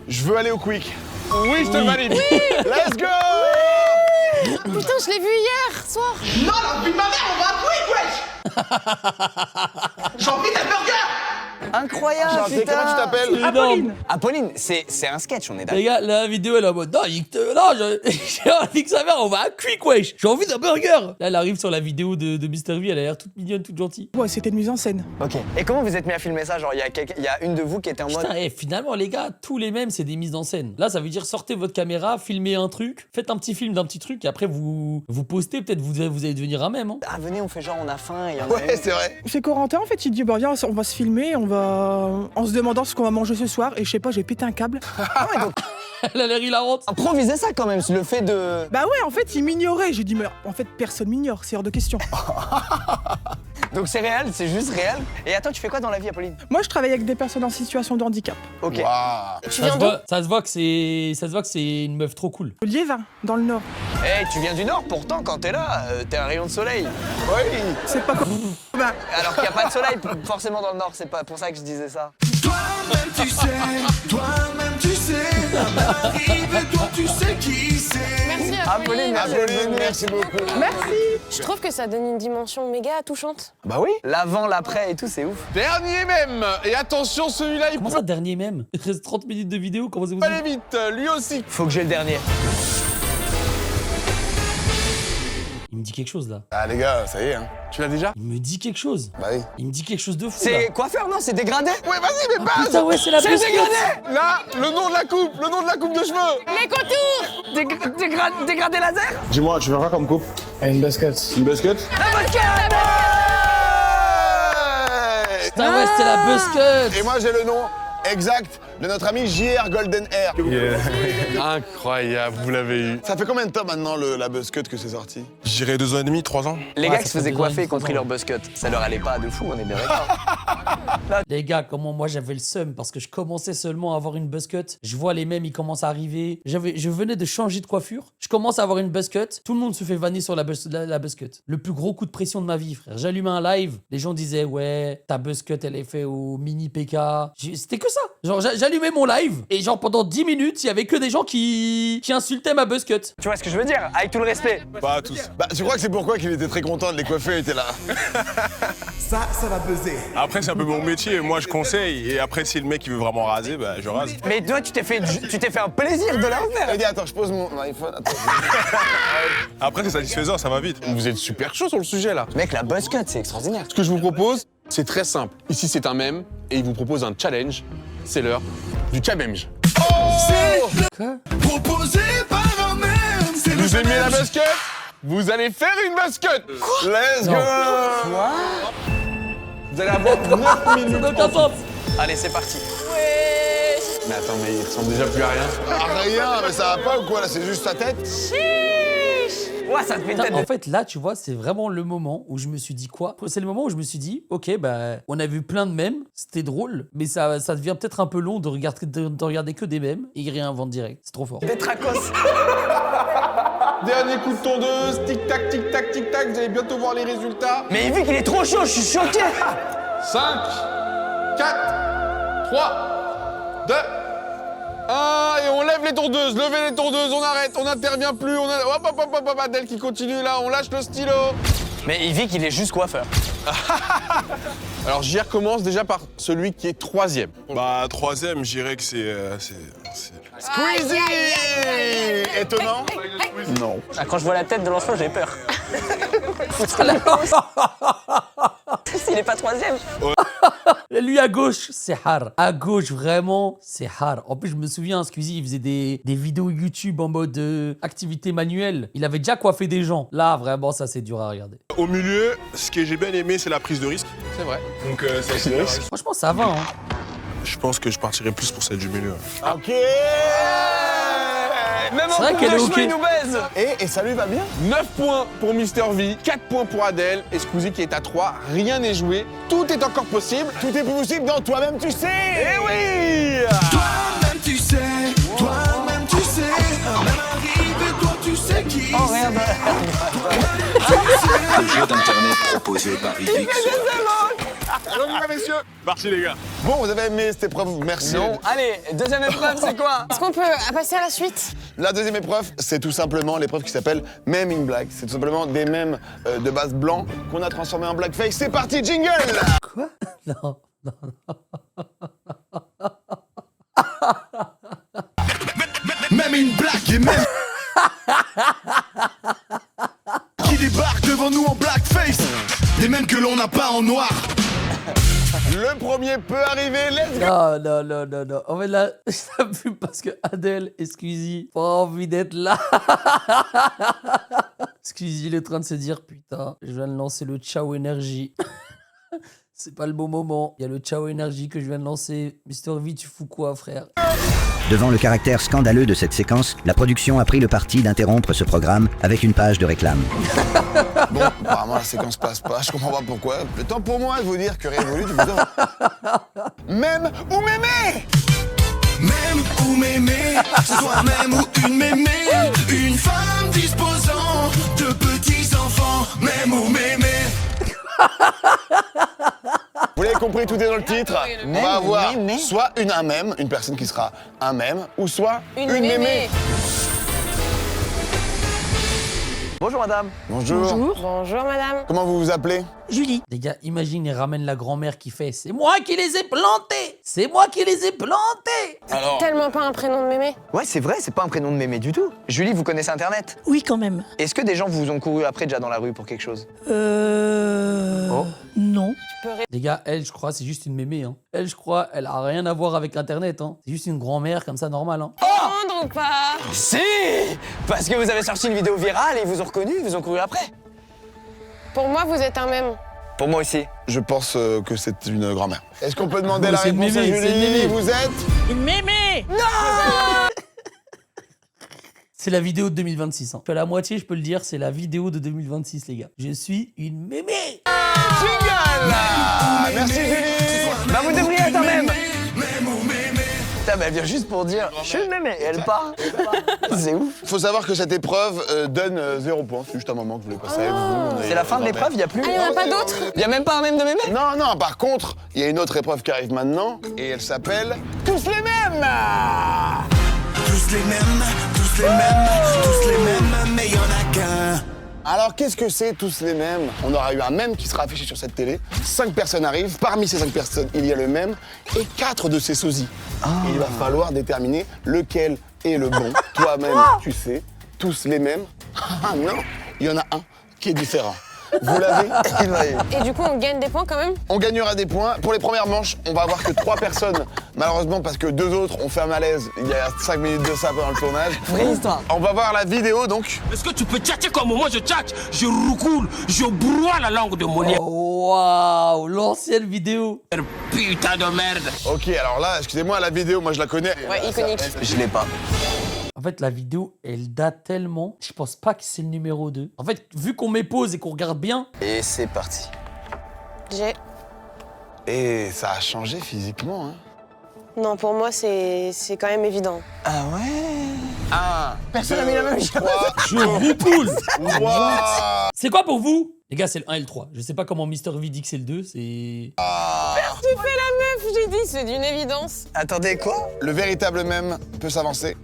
Speaker 3: Je veux aller au quick.
Speaker 7: Oui, je te le valide.
Speaker 3: Let's go.
Speaker 4: Putain, je l'ai vu hier soir.
Speaker 5: Non, la vie de ma mère, on va à Quick, wesh. J'ai envie d'un burger.
Speaker 1: Incroyable,
Speaker 3: Enchanté,
Speaker 1: putain.
Speaker 3: comment tu t'appelles?
Speaker 2: C'est énorme.
Speaker 1: Apolline, c'est un sketch, on est d'accord.
Speaker 2: Les gars, la vidéo, elle est en mode, non, j'ai envie que sa mère, on va à Quick, wesh. J'ai envie d'un burger. Là, elle arrive sur la vidéo de Mr. V, elle a l'air toute mignonne, toute gentille.
Speaker 16: Ouais, c'était une mise en scène.
Speaker 1: Ok. Et comment vous êtes mis à filmer ça? Genre, il y a une de vous qui était en mode.
Speaker 2: Putain, finalement, les gars, tous les mêmes, c'est des mises en scène. Là, ça veut dire sortez votre caméra, filmez un truc, faites un petit film d'un petit truc, et après, vous postez, peut-être vous allez devenir un même. Hein.
Speaker 1: Ah, venez, on fait genre, on a faim, et il y en a
Speaker 3: Ouais,
Speaker 1: une.
Speaker 3: c'est vrai.
Speaker 16: C'est Corentin, en fait, il dit, bah viens, on va se filmer, en se demandant ce qu'on va manger ce soir, et je sais pas, j'ai pété un câble.
Speaker 2: Elle a l'air hilarante.
Speaker 1: Improvisez ça quand même, le fait de.
Speaker 16: Bah ouais, en fait, il m'ignorait. J'ai dit, mais en fait, personne m'ignore, c'est hors de question.
Speaker 1: Donc c'est réel, c'est juste réel. Et attends, tu fais quoi dans la vie, Apolline?
Speaker 16: Moi, je travaille avec des personnes en situation de handicap.
Speaker 1: Ok.
Speaker 3: Waouh.
Speaker 4: Tu viens d'où?
Speaker 2: Ça se voit que c'est une meuf trop cool.
Speaker 16: Liévin, dans le Nord.
Speaker 1: Eh, tu viens du Nord, pourtant, quand t'es là, t'es un rayon de soleil.
Speaker 3: Oui.
Speaker 16: C'est pas comme... Bah,
Speaker 1: Alors qu'il n'y a pas de soleil forcément dans le Nord, c'est pas pour ça que je disais ça.
Speaker 5: Toi-même tu sais, même arrive et toi tu sais qui c'est.
Speaker 4: Merci
Speaker 1: Apolline,
Speaker 4: Apolline.
Speaker 3: Apolline, merci beaucoup.
Speaker 16: merci.
Speaker 4: Je trouve que ça donne une dimension méga touchante.
Speaker 1: Bah oui. L'avant, l'après et tout, c'est ouf.
Speaker 7: Dernier même. Et attention, celui-là, il
Speaker 2: Comment
Speaker 7: peut
Speaker 2: ça, dernier même? Il reste 30 minutes de vidéo, comment c'est
Speaker 7: aller
Speaker 2: possible?
Speaker 7: vite. Lui aussi.
Speaker 1: Faut que j'ai le dernier.
Speaker 2: Il me dit quelque chose, là.
Speaker 3: Ah, les gars, ça y est, hein.
Speaker 7: Tu l'as déjà?
Speaker 2: Il me dit quelque chose.
Speaker 3: Bah oui.
Speaker 2: Il me dit quelque chose de fou,
Speaker 1: C'est
Speaker 2: là.
Speaker 1: coiffeur, non? C'est dégradé?
Speaker 3: Ouais, vas-y, mais base.
Speaker 2: Putain, ouais, c'est la
Speaker 1: C'est
Speaker 2: biscuit.
Speaker 1: dégradé!
Speaker 7: Là, le nom de la coupe de cheveux.
Speaker 4: Les contours.
Speaker 1: Dégradé laser?
Speaker 12: Dis-moi, tu veux quoi comme coupe? Une basket. Une basket?
Speaker 2: Putain, ouais, c'était la buzzcut.
Speaker 3: Et moi, j'ai le nom exact de notre ami JR Golden Air.
Speaker 7: Incroyable, vous l'avez eu.
Speaker 3: Ça fait combien de temps maintenant la buzzcut que c'est sorti?
Speaker 7: J'irai 2 ans et demi, 3 ans.
Speaker 1: Les
Speaker 2: Ouais,
Speaker 1: gars qui
Speaker 2: ça
Speaker 1: se faisaient
Speaker 2: fait
Speaker 1: coiffer
Speaker 2: 2 ans,
Speaker 1: contre
Speaker 2: 3
Speaker 1: leur
Speaker 2: ans.
Speaker 1: buzzcut, ça leur allait pas de fou, on est bien d'accord.
Speaker 2: Les gars, comment moi j'avais le seum parce que je commençais seulement à avoir une buzzcut. Je vois les mêmes, ils commencent à arriver. Je venais de changer de coiffure. Je commence à avoir une buzzcut. Tout le monde se fait vanner sur la buzzcut. Le plus gros coup de pression de ma vie, frère. J'allume un live. Les gens disaient, ouais, ta buzzcut, elle est faite au mini PK. C'était que ça. Genre, j'allumais mon live et genre pendant 10 minutes, il y avait que des gens qui insultaient ma buzzcut.
Speaker 1: Tu vois ce que je veux dire? Avec tout le respect.
Speaker 7: Pas tous.
Speaker 3: Bah, tu crois que c'est pourquoi qu'il était très content de les coiffer, il était là.
Speaker 13: Ça va peser.
Speaker 7: Après, c'est un peu mon métier. Moi, je conseille. Et après, si le mec il veut vraiment raser, bah, je rase.
Speaker 1: Mais toi, tu t'es fait un plaisir de leur faire.
Speaker 3: Il dit, attends, je pose mon iPhone. Attends.
Speaker 7: Après, c'est satisfaisant, ça va vite. Vous êtes super chaud sur le sujet, là.
Speaker 1: Mec, la buzzcut, c'est extraordinaire.
Speaker 7: Ce que je vous propose, c'est très simple. Ici, c'est un mème et il vous propose un challenge. C'est l'heure du challenge.
Speaker 2: Quoi?
Speaker 5: Proposé par un même. C'est le
Speaker 7: Vous aimez la
Speaker 5: challenge.
Speaker 7: buzzcut? Vous allez faire une buzzcut.
Speaker 3: Let's go.
Speaker 7: Vous allez avoir 9 minutes.
Speaker 2: Ça n'a aucun sens.
Speaker 1: Allez, c'est parti.
Speaker 7: Mais attends, mais il ressemble déjà plus à rien.
Speaker 3: Ah, rien, mais ça va pas ou quoi là? C'est juste sa tête?
Speaker 1: Ouais, ça te fait une tête
Speaker 2: Putain,
Speaker 1: de...
Speaker 2: en fait, là, tu vois, c'est vraiment le moment où je me suis dit quoi? C'est le moment où je me suis dit, ok, bah, on a vu plein de mèmes, c'était drôle, mais ça devient peut-être un peu long de regarder que des mèmes et ils réinventent direct. C'est trop fort.
Speaker 1: Des tracos.
Speaker 7: Dernier coup de tondeuse, tic-tac, tic-tac, tic-tac, vous allez bientôt voir les résultats.
Speaker 1: Mais vu qu'il est trop chaud, je suis choqué.
Speaker 7: 5, 4, 3, 2, 1, et on lève les tondeuses, levez les tondeuses, on arrête, on n'intervient plus, hop, Adèle qui continue là, on lâche le stylo.
Speaker 1: Mais il vit qu'il est juste coiffeur.
Speaker 7: Alors j'y recommence déjà par celui qui est troisième.
Speaker 17: Bah, troisième, je dirais que c'est.
Speaker 3: Squeezie. Étonnant? Non.
Speaker 1: Ah, quand je vois la tête de l'enfant, j'ai peur. S'il est pas troisième.
Speaker 2: Lui à gauche, c'est hard. À gauche, vraiment, c'est hard. En plus, je me souviens, Squeezie, il faisait des vidéos YouTube en mode activité manuelle. Il avait déjà coiffé des gens. Là, vraiment, ça, c'est dur à regarder.
Speaker 17: Au milieu, ce que j'ai bien aimé, c'est la prise de risque.
Speaker 7: C'est vrai.
Speaker 17: Donc, c'est super.
Speaker 2: Franchement, ça va, hein.
Speaker 17: Je pense que je partirais plus pour celle du milieu.
Speaker 3: Ok.
Speaker 1: Même en
Speaker 2: C'est vrai
Speaker 1: coupe
Speaker 2: qu'elle
Speaker 1: de
Speaker 2: est
Speaker 1: cheveux,
Speaker 2: ok.
Speaker 1: il nous baise.
Speaker 3: Et ça lui va bien?
Speaker 7: 9 points pour Mister V, 4 points pour Adèle et Squeezie qui est à 3. Rien n'est joué, tout est encore possible.
Speaker 3: Tout est possible dans toi-même, tu sais.
Speaker 7: Eh oui!
Speaker 5: Toi-même tu sais, toi-même tu sais, même arrive et toi tu sais qui
Speaker 1: Oh merde.
Speaker 6: Le jeu d'internet proposé par Ridix.
Speaker 3: Alors, messieurs.
Speaker 7: Merci les gars.
Speaker 3: Bon, vous avez aimé cette épreuve, merci.
Speaker 1: Non. Allez, deuxième épreuve, c'est quoi?
Speaker 4: Est-ce qu'on peut passer à la suite?
Speaker 3: La deuxième épreuve, c'est tout simplement l'épreuve qui s'appelle Meme in Black. C'est tout simplement des mèmes de base blanc qu'on a transformé en blackface. C'est parti, jingle!
Speaker 2: Quoi? Non.
Speaker 5: Même in black et même qui débarque devant nous en blackface. Les mêmes que l'on n'a pas en noir.
Speaker 3: Le premier peut arriver, let's go!
Speaker 2: Non. En fait, là, ça pue parce que Adèle et Squeezie ont envie d'être là. Squeezie, il est en train de se dire, putain, je viens de lancer le Ciao Énergie. C'est pas le bon moment. Il y a le Ciao Énergie que je viens de lancer. Mister V, tu fous quoi, frère?
Speaker 18: Devant le caractère scandaleux de cette séquence, la production a pris le parti d'interrompre ce programme avec une page de réclame.
Speaker 3: Bon, apparemment la séquence passe pas, je comprends pas pourquoi. Le temps pour moi de vous dire que Révolu, tu vous donnes. Même ou mémé!
Speaker 5: Même ou mémé, soit même ou une mémé, une femme disposant de petits enfants. Même ou mémé.
Speaker 3: Vous l'avez compris, tout est dans le titre. On va avoir soit un mème, une personne qui sera un mème, ou soit une mémé.
Speaker 1: Bonjour madame.
Speaker 3: Bonjour.
Speaker 4: Bonjour madame.
Speaker 3: Comment vous vous appelez?
Speaker 2: Julie. Les gars, imagine, ils ramènent la grand-mère qui fait « C'est moi qui les ai plantés! C'est moi qui les ai plantés !»
Speaker 3: Alors...
Speaker 4: Tellement pas un prénom de mémé.
Speaker 1: Ouais, c'est vrai, c'est pas un prénom de mémé du tout. Julie, vous connaissez Internet?
Speaker 16: Oui, quand même.
Speaker 1: Est-ce que des gens vous ont couru après déjà dans la rue pour quelque chose?
Speaker 16: Oh. Non.
Speaker 2: Les gars, elle, je crois, c'est juste une mémé. Hein. Elle, je crois, elle a rien à voir avec Internet. Hein. C'est juste une grand-mère comme ça, normale. Hein.
Speaker 4: Prendre ou pas?
Speaker 1: Si! Parce que vous avez sorti une vidéo virale et ils vous ont reconnu, ils vous ont couru après.
Speaker 4: Pour moi, vous êtes un même.
Speaker 1: Pour moi aussi.
Speaker 3: Je pense que c'est une grand-mère. Est-ce qu'on peut demander
Speaker 2: Oui,
Speaker 3: la
Speaker 2: c'est une
Speaker 3: réponse à
Speaker 2: mémé, c'est une
Speaker 3: Julie?
Speaker 2: mémé.
Speaker 3: Vous êtes?
Speaker 16: Une mémé.
Speaker 2: C'est la vidéo de 2026. Hein. Je suis à la moitié, je peux le dire, c'est la vidéo de 2026, les gars. Je suis une mémé.
Speaker 3: Jingle! Merci Julie!
Speaker 1: Bah vous devriez être un même.
Speaker 3: Même ou mémé.
Speaker 1: Putain, mais elle vient juste pour dire je suis le même et elle part. C'est ouf.
Speaker 3: Faut savoir que cette épreuve donne 0 points. C'est juste un moment que je voulais passer avec vous.
Speaker 1: C'est la fin de l'épreuve, il y a plus.
Speaker 4: Ah, il y en a pas d'autres?
Speaker 1: Il y a même pas un même de mémé?
Speaker 3: Non, non, par contre, il y a une autre épreuve qui arrive maintenant et elle s'appelle Tous les mêmes.
Speaker 5: Tous les mêmes, tous les mêmes, tous les mêmes, mais y en a qu'un.
Speaker 3: Alors qu'est-ce que c'est tous les mêmes? On aura eu un mème qui sera affiché sur cette télé. 5 personnes arrivent, parmi ces 5 personnes, il y a le même et 4 de ses sosies. Et il va falloir déterminer lequel est le bon. Toi-même, tu sais, tous les mêmes. Ah non, il y en a un qui est différent. Vous l'avez?
Speaker 4: Et du coup, on gagne des points quand même?
Speaker 3: On gagnera des points. Pour les premières manches, on va avoir que 3 personnes, malheureusement, parce que 2 autres ont fait un malaise il y a 5 minutes de ça pendant le tournage.
Speaker 1: Vraie histoire.
Speaker 3: On va voir la vidéo donc.
Speaker 19: Est-ce que tu peux tchatcher comme moi je tchatche? Je roucoule, je broie la langue de Molière.
Speaker 2: Oh, waouh, l'ancienne vidéo.
Speaker 19: Putain de merde.
Speaker 3: Ok, alors là, excusez-moi, la vidéo, moi je la connais.
Speaker 4: Ouais, iconique.
Speaker 1: Je l'ai pas.
Speaker 2: En fait, la vidéo, elle date tellement, je pense pas que c'est le numéro 2. En fait, vu qu'on met pause et qu'on regarde bien...
Speaker 1: Et c'est parti.
Speaker 4: J'ai...
Speaker 3: Et ça a changé physiquement, hein.
Speaker 4: Non, pour moi, c'est quand même évident.
Speaker 1: Ah ouais?
Speaker 3: 1,
Speaker 1: Personne n'a mis la même chose.
Speaker 3: 3,
Speaker 2: Je roucoule.
Speaker 3: What?
Speaker 2: C'est quoi pour vous? Les gars, c'est le 1 et le 3. Je sais pas comment Mr V dit que c'est le 2, c'est...
Speaker 4: Tu fais la meuf, j'ai dit, c'est d'une évidence.
Speaker 1: Attendez, quoi?
Speaker 3: Le véritable même peut s'avancer.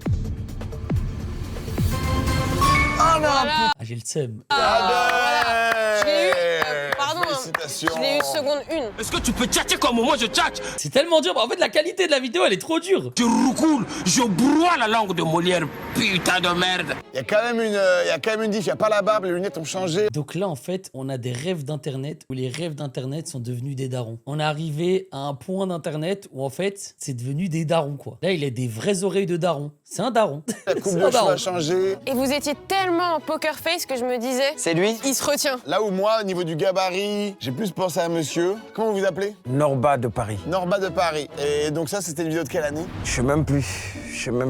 Speaker 1: Oh non!
Speaker 4: Voilà.
Speaker 2: Ah, j'ai le seum.
Speaker 4: Je l'ai eu, pardon,
Speaker 3: Félicitations.
Speaker 4: je l'ai eu seconde 1.
Speaker 19: Est-ce que tu peux tchatcher comme moi je tchatche?
Speaker 2: C'est tellement dur. En fait, la qualité de la vidéo, elle est trop dure.
Speaker 19: Je roucoule, je broie la langue de Molière. Putain de merde.
Speaker 3: Il y a quand même une diff, il n'y a pas la barbe, les lunettes ont changé.
Speaker 2: Donc là, en fait, on a des rêves d'Internet où les rêves d'Internet sont devenus des darons. On est arrivé à un point d'Internet où, en fait, c'est devenu des darons, quoi. Là, il a des vraies oreilles de daron. C'est un daron.
Speaker 3: La coupe de cheveux a changé.
Speaker 4: Et vous étiez tellement en poker face que je me disais...
Speaker 1: C'est lui?
Speaker 4: Il se retient.
Speaker 3: Là où moi, au niveau du gabarit, j'ai plus pensé à monsieur. Comment vous vous appelez?
Speaker 20: Norba de Paris.
Speaker 3: Norba de Paris. Et donc ça, c'était une vidéo de quelle année?
Speaker 20: Je sais même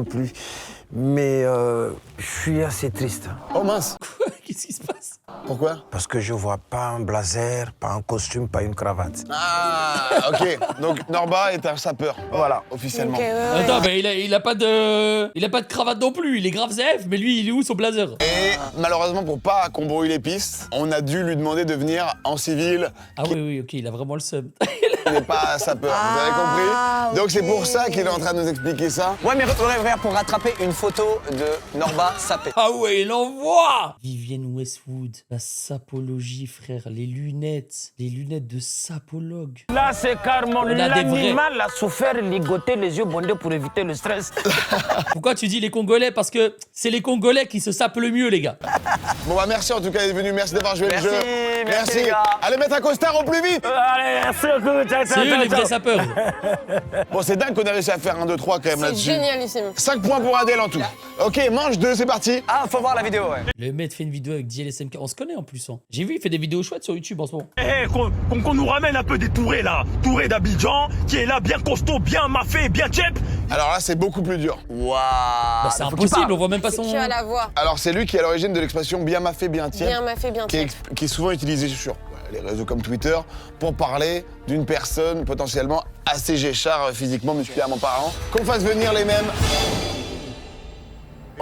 Speaker 20: plus. Mais je suis assez triste.
Speaker 3: Oh mince.
Speaker 2: Quoi? Qu'est-ce qui se passe?
Speaker 3: Pourquoi?
Speaker 20: Parce que je vois pas un blazer, pas un costume, pas une cravate.
Speaker 3: Ah, ok. Donc Norba est un sapeur. Voilà, officiellement.
Speaker 4: Ok, ouais.
Speaker 2: Attends, mais il a pas de cravate non plus. Il est grave ZF, mais lui, il est où son blazer?
Speaker 3: Et malheureusement, pour pas qu'on brouille les pistes, on a dû lui demander de venir en civil.
Speaker 2: Ah oui, ok, il a vraiment le seum.
Speaker 3: Il n'est pas sapeur, vous avez compris? Donc c'est pour ça qu'il est en train de nous expliquer ça.
Speaker 1: Ouais, mais regarde, pour rattraper une photo de Norba sapé.
Speaker 2: Ah ouais, il envoie! Vivienne Westwood, la sapologie, frère, les lunettes de sapologue.
Speaker 11: Là, c'est carrément
Speaker 2: On a des vrais.
Speaker 11: l'animal a souffert, ligoté, les yeux bondés pour éviter le stress.
Speaker 2: Pourquoi tu dis les Congolais? Parce que c'est les Congolais qui se sapent le mieux, les gars.
Speaker 3: Bon bah merci en tout cas d'être venu, merci d'avoir joué
Speaker 1: Merci,
Speaker 3: le jeu.
Speaker 1: merci, les gars.
Speaker 3: Allez mettre un costard au plus vite.
Speaker 11: Allez, merci beaucoup. Ciao,
Speaker 2: C'est eux les vrais sapeurs.
Speaker 3: Bon c'est dingue qu'on a réussi à faire 1, 2, 3 quand même
Speaker 4: C'est
Speaker 3: là-dessus.
Speaker 4: génialissime.
Speaker 3: 5 points pour Adèle en tout. Ok, manche 2, c'est parti.
Speaker 1: Ah, faut voir la vidéo, ouais.
Speaker 2: Le mec fait une vidéo avec DLSMK. On se connaît en plus. Hein. J'ai vu, il fait des vidéos chouettes sur YouTube en ce moment.
Speaker 11: Eh, qu'on nous ramène un peu des Tourés là. Touré d'Abidjan, qui est là bien costaud, bien maffé, bien tchèp.
Speaker 3: Alors là c'est beaucoup plus dur.
Speaker 1: Waouh!
Speaker 2: Bah, c'est impossible, on voit même pas son.
Speaker 4: C'est qui à la voix?
Speaker 3: Alors c'est lui qui est à l'origine de l'expression bien maffé, bien tiède.
Speaker 4: Bien maffé, bien tiède.
Speaker 3: Qui est souvent utilisé sur les réseaux comme Twitter pour parler d'une personne potentiellement assez géchard physiquement, musculairement parlant. Qu'on fasse venir les mêmes.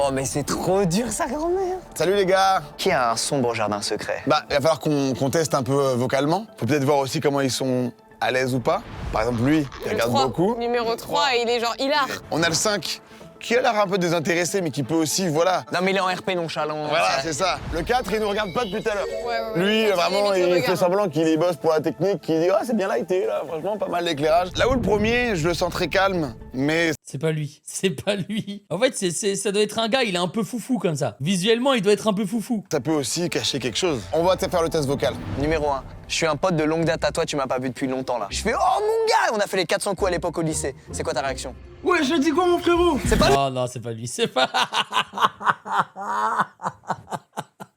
Speaker 1: Oh, mais c'est trop dur, sa grand-mère.
Speaker 3: Salut les gars.
Speaker 1: Qui a un sombre jardin secret?
Speaker 3: Bah, il va falloir qu'on teste un peu vocalement. Faut peut-être voir aussi comment ils sont à l'aise ou pas. Par exemple, lui, il
Speaker 4: Le
Speaker 3: regarde
Speaker 4: 3,
Speaker 3: beaucoup.
Speaker 4: numéro 3, et il est genre hilar.
Speaker 3: On a le 5, qui a l'air un peu désintéressé, mais qui peut aussi, voilà.
Speaker 1: Non, mais il est en RP nonchalant.
Speaker 3: Voilà, c'est ça. Le 4, il nous regarde pas depuis tout à l'heure.
Speaker 4: Ouais.
Speaker 3: Lui, vraiment,
Speaker 4: limite,
Speaker 3: il
Speaker 4: regarde.
Speaker 3: fait semblant qu'il y bosse pour la technique, qu'il dit « Ah, c'est bien lighté, là, franchement, pas mal d'éclairage. » Là où le premier, je le sens très calme, mais...
Speaker 2: C'est pas lui. C'est pas lui. En fait, ça doit être un gars, il est un peu foufou comme ça. Visuellement, il doit être un peu foufou.
Speaker 3: Ça peut aussi cacher quelque chose. On va te faire le test vocal.
Speaker 1: Numéro 1. Je suis un pote de longue date à toi, tu m'as pas vu depuis longtemps là. Je fais oh mon gars, on a fait les 400 coups à l'époque au lycée. C'est quoi ta réaction?
Speaker 11: Ouais, je dis quoi, mon frérot?
Speaker 1: C'est pas lui.
Speaker 2: Oh non, c'est pas lui, c'est pas...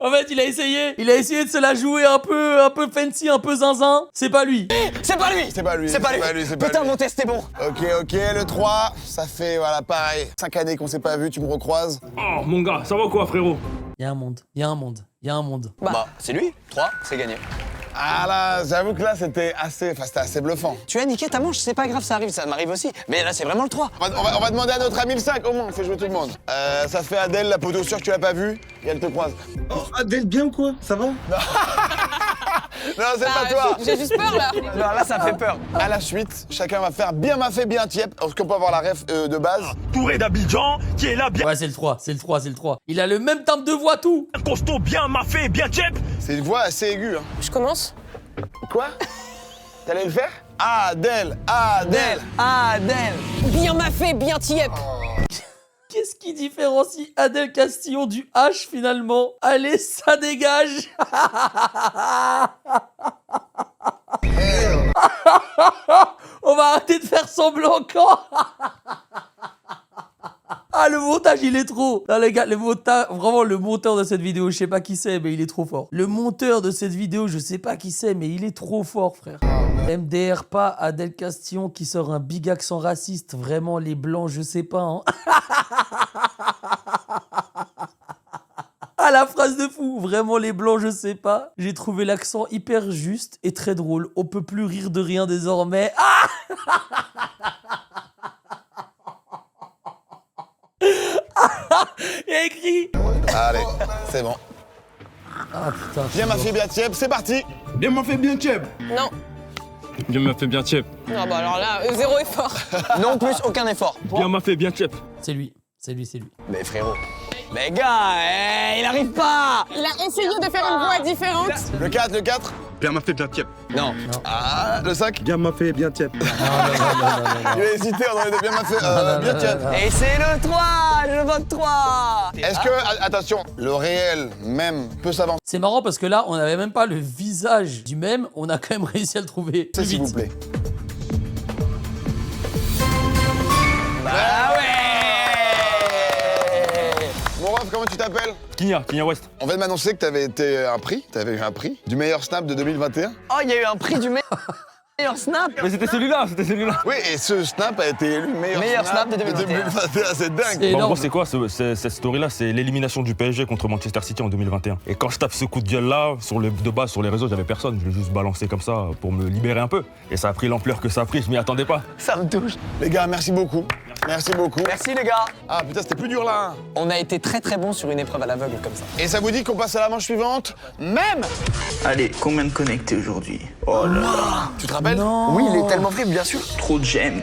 Speaker 2: En fait, il a essayé de se la jouer un peu fancy, un peu zinzin. C'est pas lui.
Speaker 1: C'est pas lui.
Speaker 3: C'est pas lui.
Speaker 1: C'est pas lui.
Speaker 3: C'est pas
Speaker 1: Putain,
Speaker 3: lui.
Speaker 1: mon test est bon.
Speaker 3: Ok, le 3, ça fait, voilà, pareil. 5 années qu'on s'est pas vu, tu me recroises.
Speaker 11: Oh, mon gars, ça va quoi, frérot?
Speaker 2: Il y a un monde.
Speaker 1: Bah, c'est lui. 3, c'est gagné.
Speaker 3: Ah là, j'avoue que là, c'était assez bluffant.
Speaker 1: Tu as niqué ta manche, c'est pas grave, ça arrive, ça m'arrive aussi. Mais là, c'est vraiment le 3.
Speaker 3: On va demander à notre ami le 5, au moins, on fait jouer tout le monde. Ça fait Adèle, la poteau sûre que tu l'as pas vue, et elle te croise.
Speaker 13: Oh, Adèle, bien ou quoi? Ça va?
Speaker 3: Non, c'est pas toi.
Speaker 4: J'ai juste peur là.
Speaker 1: Non, là, ça fait peur.
Speaker 3: À la suite, chacun va faire bien maffé, bien tiep. Est-ce qu'on peut avoir la ref de base?
Speaker 19: Touré d'Abidjan, qui est là bien.
Speaker 2: Ouais, c'est le 3, c'est le 3, c'est le 3. Il a le même timbre de voix, tout.
Speaker 19: Costaud, bien maffé, bien tchep.
Speaker 3: C'est une voix assez aiguë. Hein.
Speaker 4: Je commence.
Speaker 3: Quoi? T'allais le faire? Adèle, Adèle,
Speaker 1: Adèle.
Speaker 4: Bien maffé, bien tiep.
Speaker 2: Qu'est-ce qui différencie Adèle Castillon du H finalement? Allez, ça dégage. On va arrêter de faire semblant encore. Ah, le montage, il est trop. Non, les gars, vraiment, le monteur de cette vidéo, je sais pas qui c'est, mais il est trop fort. Le monteur de cette vidéo, je sais pas qui c'est, mais il est trop fort, frère. MDR pas, Adèle Castillon qui sort un big accent raciste. Vraiment, les blancs, je sais pas, hein. Ah, la phrase de fou. Vraiment, les blancs, je sais pas. J'ai trouvé l'accent hyper juste et très drôle. On peut plus rire de rien désormais. Ah! Il y a écrit.
Speaker 3: Allez, c'est bon.
Speaker 2: Ah putain.
Speaker 3: Bien ma fille, bien tiep, c'est parti.
Speaker 13: Bien m'a fait bien tiep.
Speaker 4: Non.
Speaker 10: Bien m'a fait bien tiep.
Speaker 4: Non, bah alors là, zéro effort.
Speaker 1: Non plus, aucun effort.
Speaker 10: Bien m'a fait bien tiep.
Speaker 2: C'est lui, c'est lui, c'est lui.
Speaker 1: Mais frérot. Mais gars, il arrive pas.
Speaker 4: Il a essayé de faire une voix différente.
Speaker 3: Le 4, le 4.
Speaker 17: Bien m'a fait bien tiep.
Speaker 1: Non.
Speaker 3: Ah, le 5.
Speaker 13: Bien m'a fait bien tiep.
Speaker 3: Il a hésité entre les deux, bien m'a fait bien tiep.
Speaker 1: Et c'est le 3, je vote 3.
Speaker 3: Est-ce que, attention, le réel même peut s'avancer?
Speaker 2: C'est marrant parce que là, on n'avait même pas le visage du même, on a quand même réussi à le trouver plus
Speaker 3: S'il
Speaker 2: vite.
Speaker 3: vous plaît.
Speaker 1: Bah ouais.
Speaker 3: Mon ref, comment tu t'appelles?
Speaker 10: Kinya West.
Speaker 3: On vient de m'annoncer que t'avais eu un prix du meilleur snap de 2021.
Speaker 1: Oh, il y a eu un prix du meilleur snap.
Speaker 10: Mais c'était celui-là.
Speaker 3: Oui, et ce snap a été élu meilleur snap
Speaker 1: de 2021.
Speaker 3: C'est dingue.
Speaker 2: C'est
Speaker 10: En
Speaker 2: énorme.
Speaker 10: gros, c'est quoi cette story-là? C'est l'élimination du PSG contre Manchester City en 2021. Et quand je tape ce coup de gueule-là, de base sur les réseaux, j'avais personne. Je l'ai juste balancé comme ça pour me libérer un peu. Et ça a pris l'ampleur que ça a pris, je m'y attendais pas.
Speaker 1: Ça me touche.
Speaker 3: Les gars, merci beaucoup. Merci beaucoup.
Speaker 1: Merci les gars.
Speaker 3: Ah putain, c'était plus dur là. Hein.
Speaker 1: On a été très très bons sur une épreuve à l'aveugle comme ça.
Speaker 3: Et ça vous dit qu'on passe à la manche suivante? Même.
Speaker 14: Allez, combien de connectés aujourd'hui? Oh là là.
Speaker 3: Tu te rappelles?
Speaker 2: Non.
Speaker 1: Oui, il est tellement vrai, bien sûr.
Speaker 14: Trop de j'aime,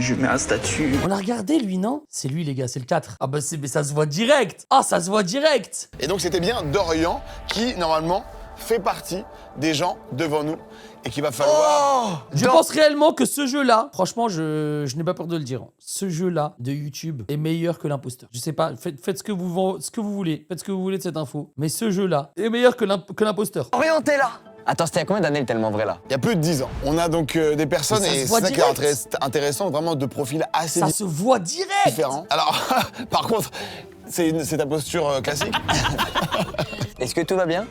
Speaker 14: je mets un statut.
Speaker 2: On l'a regardé lui, non? C'est lui les gars, c'est le 4. Ah bah mais ça se voit direct. Ah, ça se voit direct.
Speaker 3: Et donc c'était bien Dorian qui, normalement, fait partie des gens devant nous et qu'il va falloir...
Speaker 2: Je pense réellement que ce jeu-là, franchement, je n'ai pas peur de le dire, ce jeu-là de YouTube est meilleur que l'imposteur. Je sais pas, faites ce que vous voulez, faites ce que vous voulez de cette info, mais ce jeu-là est meilleur que l'imposteur.
Speaker 1: Orienté là. Attends, c'était à combien d'années le tellement vrai là?
Speaker 3: Il y a plus de 10 ans. On a donc des personnes,
Speaker 2: Mais ça
Speaker 3: et
Speaker 2: se
Speaker 3: c'est
Speaker 2: voit
Speaker 3: ça qui
Speaker 2: direct.
Speaker 3: est intéressant, vraiment de profils assez
Speaker 2: Ça se voit direct.
Speaker 3: différents. Alors, par contre, c'est ta posture classique.
Speaker 1: Est-ce que tout va bien?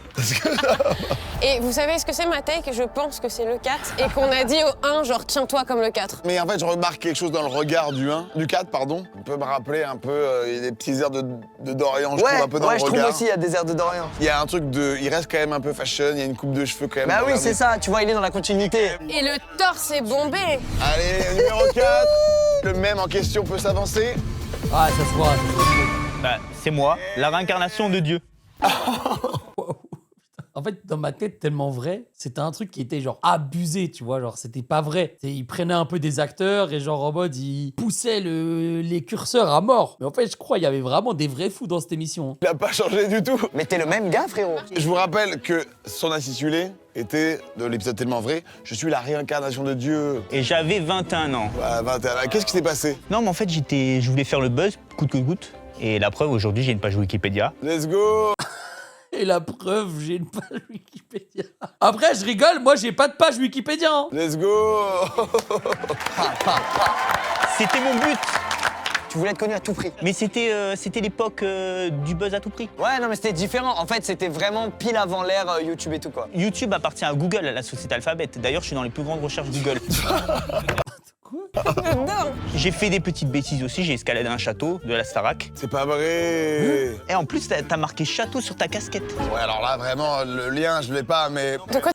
Speaker 4: Et vous savez ce que c'est ma take? Je pense que c'est le 4 et qu'on a dit au 1 genre tiens-toi comme le 4.
Speaker 3: Mais en fait, je remarque quelque chose dans le regard du 4, pardon. On peut me rappeler un peu, il y a des petits airs de Dorian, je trouve, un peu dans le
Speaker 1: je
Speaker 3: regard.
Speaker 1: trouve aussi, il y a des airs de Dorian.
Speaker 3: Il y a un truc de... Il reste quand même un peu fashion, il y a une coupe de cheveux quand même.
Speaker 1: Bah oui,
Speaker 3: regardez.
Speaker 1: c'est ça, tu vois, il est dans la continuité.
Speaker 4: Et le torse est bombé.
Speaker 3: Allez, numéro 4. Le même en question peut s'avancer.
Speaker 2: Ah, ça se voit.
Speaker 21: Bah, c'est moi, la réincarnation de Dieu.
Speaker 2: En fait, dans ma tête, tellement vrai, c'était un truc qui était genre abusé, tu vois, genre c'était pas vrai. Ils prenaient un peu des acteurs et genre en mode, ils poussaient les curseurs à mort. Mais en fait, je crois qu'il y avait vraiment des vrais fous dans cette émission.
Speaker 3: Il a pas changé du tout.
Speaker 1: Mais t'es le même gars, frérot.
Speaker 3: Je vous rappelle que son intitulé était, de l'épisode tellement vrai, je suis la réincarnation de Dieu.
Speaker 21: Et j'avais 21 ans.
Speaker 3: Ouais, 21. Qu'est-ce qui s'est passé?
Speaker 21: Non, mais en fait, je voulais faire le buzz, coûte que coûte. Et la preuve, aujourd'hui, j'ai une page Wikipédia.
Speaker 3: Let's go.
Speaker 2: Et la preuve, j'ai une page Wikipédia. Après, je rigole, moi j'ai pas de page Wikipédia. Hein.
Speaker 3: Let's go.
Speaker 21: C'était mon but.
Speaker 1: Tu voulais être connu à tout prix.
Speaker 21: Mais c'était l'époque du buzz à tout prix.
Speaker 1: Ouais, non, mais c'était différent. En fait, c'était vraiment pile avant l'ère YouTube et tout, quoi.
Speaker 21: YouTube appartient à Google, à la société Alphabet. D'ailleurs, je suis dans les plus grandes recherches Google. J'ai fait des petites bêtises aussi, j'ai escaladé un château de la Starac.
Speaker 3: C'est pas vrai.
Speaker 21: Et en plus, t'as marqué château sur ta casquette.
Speaker 3: Ouais, alors là, vraiment, le lien, je l'ai pas, mais...
Speaker 4: De quoi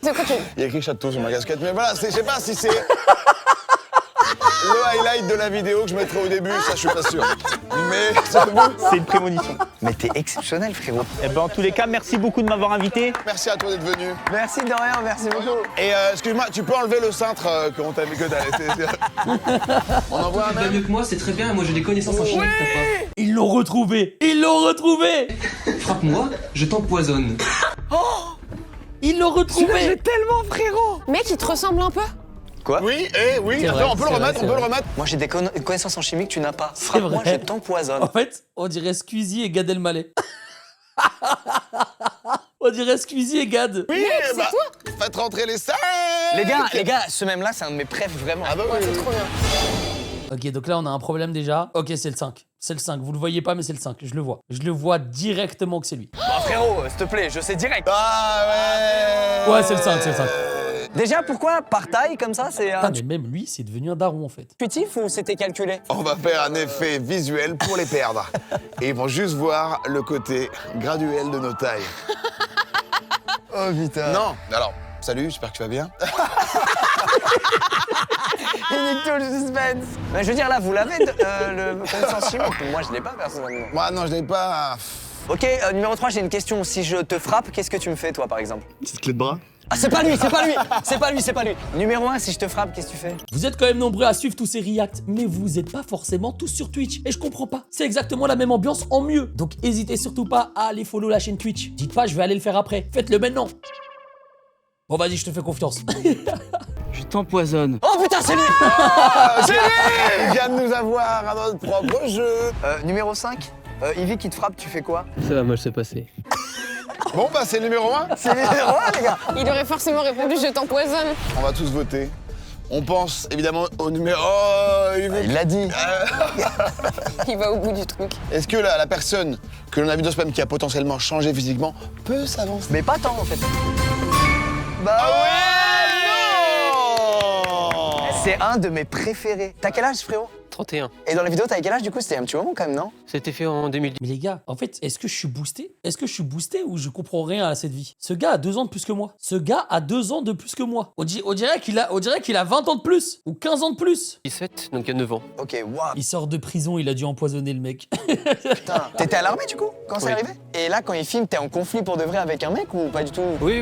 Speaker 4: C'est quoi tu...
Speaker 3: Il y a écrit château sur ma casquette, mais voilà, je sais pas si c'est le highlight de la vidéo que je mettrai au début, ça je suis pas sûr. Mais
Speaker 21: C'est une prémonition.
Speaker 1: Mais t'es exceptionnel, frérot.
Speaker 21: Eh ben, en tous les cas, merci beaucoup de m'avoir invité.
Speaker 3: merci à toi d'être venu.
Speaker 1: Merci de rien, merci beaucoup.
Speaker 3: Et excuse-moi, tu peux enlever le cintre qu'on t'a mis que On envoie un
Speaker 8: Bah
Speaker 3: mail.
Speaker 8: mieux que moi, c'est très bien, moi j'ai des connaissances en chimie, t'as pas.
Speaker 2: Ils l'ont retrouvé. Ils l'ont retrouvé.
Speaker 8: Frappe-moi, je t'empoisonne.
Speaker 2: Ils l'ont retrouvé.
Speaker 1: J'ai tellement, frérot.
Speaker 4: Mec, il te ressemble un peu.
Speaker 1: Quoi?
Speaker 3: Oui, oui,
Speaker 2: C'est
Speaker 3: attends,
Speaker 2: vrai,
Speaker 3: on peut le
Speaker 2: c'est
Speaker 3: remettre,
Speaker 2: vrai,
Speaker 3: on peut le
Speaker 2: c'est
Speaker 3: remettre.
Speaker 1: Moi, j'ai des connaissances en chimie que tu n'as pas.
Speaker 2: C'est
Speaker 1: Frappe-moi,
Speaker 2: vrai.
Speaker 1: je t'empoisonne.
Speaker 2: En fait, on dirait Squeezie et Gad Elmaleh. On dirait Squeezie et Gad.
Speaker 3: Oui, bah, faites rentrer les 5.
Speaker 1: Les gars, ce même-là, c'est un de mes préfs, vraiment.
Speaker 3: Ah bah
Speaker 4: Ouais,
Speaker 3: oui.
Speaker 4: c'est trop bien.
Speaker 2: Ok, donc là, on a un problème déjà. Ok, c'est le 5. C'est le 5. Vous le voyez pas, mais c'est le 5. Je le vois. Je le vois directement que c'est lui.
Speaker 1: Bon, frérot, s'il te plaît, je sais direct.
Speaker 3: Ah ouais.
Speaker 2: Ouais, c'est le 5, c'est le 5.
Speaker 1: Déjà, pourquoi par taille comme ça, c'est
Speaker 2: Ah, mais même lui, c'est devenu un daron en fait.
Speaker 1: intuitif ou c'était calculé?
Speaker 3: On va faire un effet visuel pour les perdre. Et ils vont juste voir le côté graduel de nos tailles.
Speaker 1: Oh putain.
Speaker 3: Non, alors, salut, j'espère que tu vas bien.
Speaker 1: Il nique tout le suspense. Mais je veux dire, là, vous l'avez, le connaissance chimique. Moi, je l'ai pas, personnellement.
Speaker 3: Moi, non, je l'ai pas.
Speaker 1: Ok, numéro 3, j'ai une question. Si je te frappe, qu'est-ce que tu me fais, toi, par exemple?
Speaker 13: Petite clé de bras.
Speaker 1: Ah, c'est pas lui, c'est pas lui. C'est pas lui, c'est pas lui. Numéro 1, si je te frappe, qu'est-ce que tu fais?
Speaker 2: Vous êtes quand même nombreux à suivre tous ces reacts, mais vous êtes pas forcément tous sur Twitch. Et je comprends pas. C'est exactement la même ambiance en mieux. Donc hésitez surtout pas à aller follow la chaîne Twitch. Dites pas, je vais aller le faire après. Faites-le maintenant. Bon, vas-y, je te fais confiance.
Speaker 8: Je t'empoisonne.
Speaker 1: Oh putain, c'est lui.
Speaker 3: C'est lui. Il vient de nous avoir à notre propre jeu.
Speaker 1: Numéro 5, Ivy qui te frappe, tu fais quoi?
Speaker 8: Ça va mal se passer.
Speaker 3: Bon, bah, c'est le numéro 1.
Speaker 1: C'est numéro 1, les gars.
Speaker 4: Il aurait forcément répondu je t'empoisonne.
Speaker 3: On va tous voter. On pense évidemment au numéro. Oh,
Speaker 1: Il l'a dit.
Speaker 4: Il va au bout du truc.
Speaker 3: Est-ce que la personne que l'on a vue dans ce film qui a potentiellement changé physiquement peut s'avancer?
Speaker 1: Mais pas tant, en fait. Bah
Speaker 3: Non.
Speaker 1: C'est un de mes préférés. T'as quel âge, frérot?
Speaker 8: 31.
Speaker 1: Et dans la vidéo, t'avais quel âge, du coup? C'était un petit moment, quand même, non?
Speaker 8: C'était fait en 2010.
Speaker 2: Mais les gars, en fait, est-ce que je suis boosté? Est-ce que je suis boosté ou je comprends rien à cette vie? Ce gars a 2 ans de plus que moi. Ce gars a 2 ans de plus que moi. On dirait qu'il a 20 ans de plus ou 15 ans de plus.
Speaker 8: 17, donc il y a 9 ans.
Speaker 1: Ok, waouh.
Speaker 2: Il sort de prison, il a dû empoisonner le mec.
Speaker 1: Putain, t'étais à l'armée, du coup, quand c'est
Speaker 8: Oui.
Speaker 1: arrivé? Et là, quand il filme, t'es en conflit pour de vrai avec un mec ou pas du tout?
Speaker 8: Oui.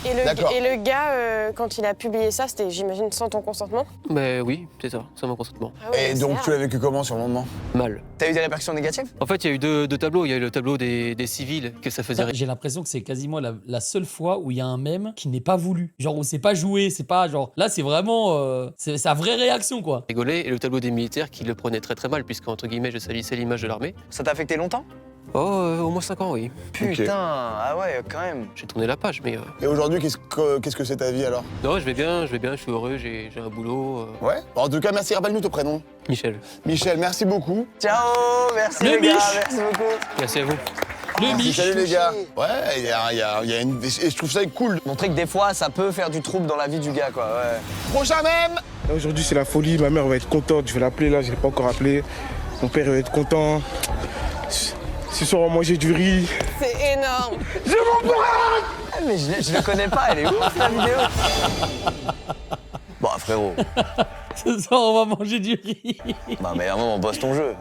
Speaker 4: Et
Speaker 3: D'accord.
Speaker 4: le gars, quand il a publié ça, c'était, j'imagine, sans ton consentement?
Speaker 8: Mais oui, c'est ça, sans mon consentement.
Speaker 4: Ah ouais,
Speaker 3: Et
Speaker 4: c'est
Speaker 3: donc,
Speaker 4: rare.
Speaker 3: tu l'as vécu comment sur le moment?
Speaker 8: Mal.
Speaker 1: T'as eu des répercussions négatives?
Speaker 8: En fait, il y a eu deux tableaux. Il y a eu le tableau des civils que ça faisait.
Speaker 2: J'ai l'impression que c'est quasiment la seule fois où il y a un mème qui n'est pas voulu. Genre où c'est pas joué, c'est pas genre. Là, c'est vraiment. C'est sa vraie réaction, quoi.
Speaker 8: Rigoler, et le tableau des militaires qui le prenaient très très mal, puisqu'entre guillemets, je salissais l'image de l'armée.
Speaker 1: Ça t'a affecté longtemps?
Speaker 8: Oh, au moins 5 ans, oui.
Speaker 1: Putain, ah ouais, quand même.
Speaker 8: J'ai tourné la page, mais.
Speaker 3: Et aujourd'hui, qu'est-ce que c'est ta vie alors?
Speaker 8: Non, je vais bien, je suis heureux, j'ai un boulot.
Speaker 3: Ouais. En tout cas, merci. Rappelle-nous ton prénom.
Speaker 8: Michel.
Speaker 3: Michel, merci beaucoup.
Speaker 1: Ciao, merci
Speaker 2: Le
Speaker 1: les gars,
Speaker 2: Mich.
Speaker 1: merci beaucoup.
Speaker 8: Merci à vous.
Speaker 2: Le
Speaker 3: Merci,
Speaker 2: Mich.
Speaker 3: salut les gars. Ouais, il y a une. Et je trouve ça cool.
Speaker 1: Montrer que des fois, ça peut faire du trouble dans la vie du gars, quoi, ouais.
Speaker 3: Prochain même.
Speaker 12: Là, aujourd'hui, c'est la folie. Ma mère va être contente. Je vais l'appeler là, je ne l'ai pas encore appelé. Mon père va être content. Ce soir, on va manger du riz.
Speaker 4: C'est énorme.
Speaker 12: Je m'en pourrais.
Speaker 1: Mais je le connais pas, elle est ouf la vidéo. Bon, frérot.
Speaker 2: Ce soir, on va manger du riz.
Speaker 1: Bah, mais à un moment, bosse ton jeu.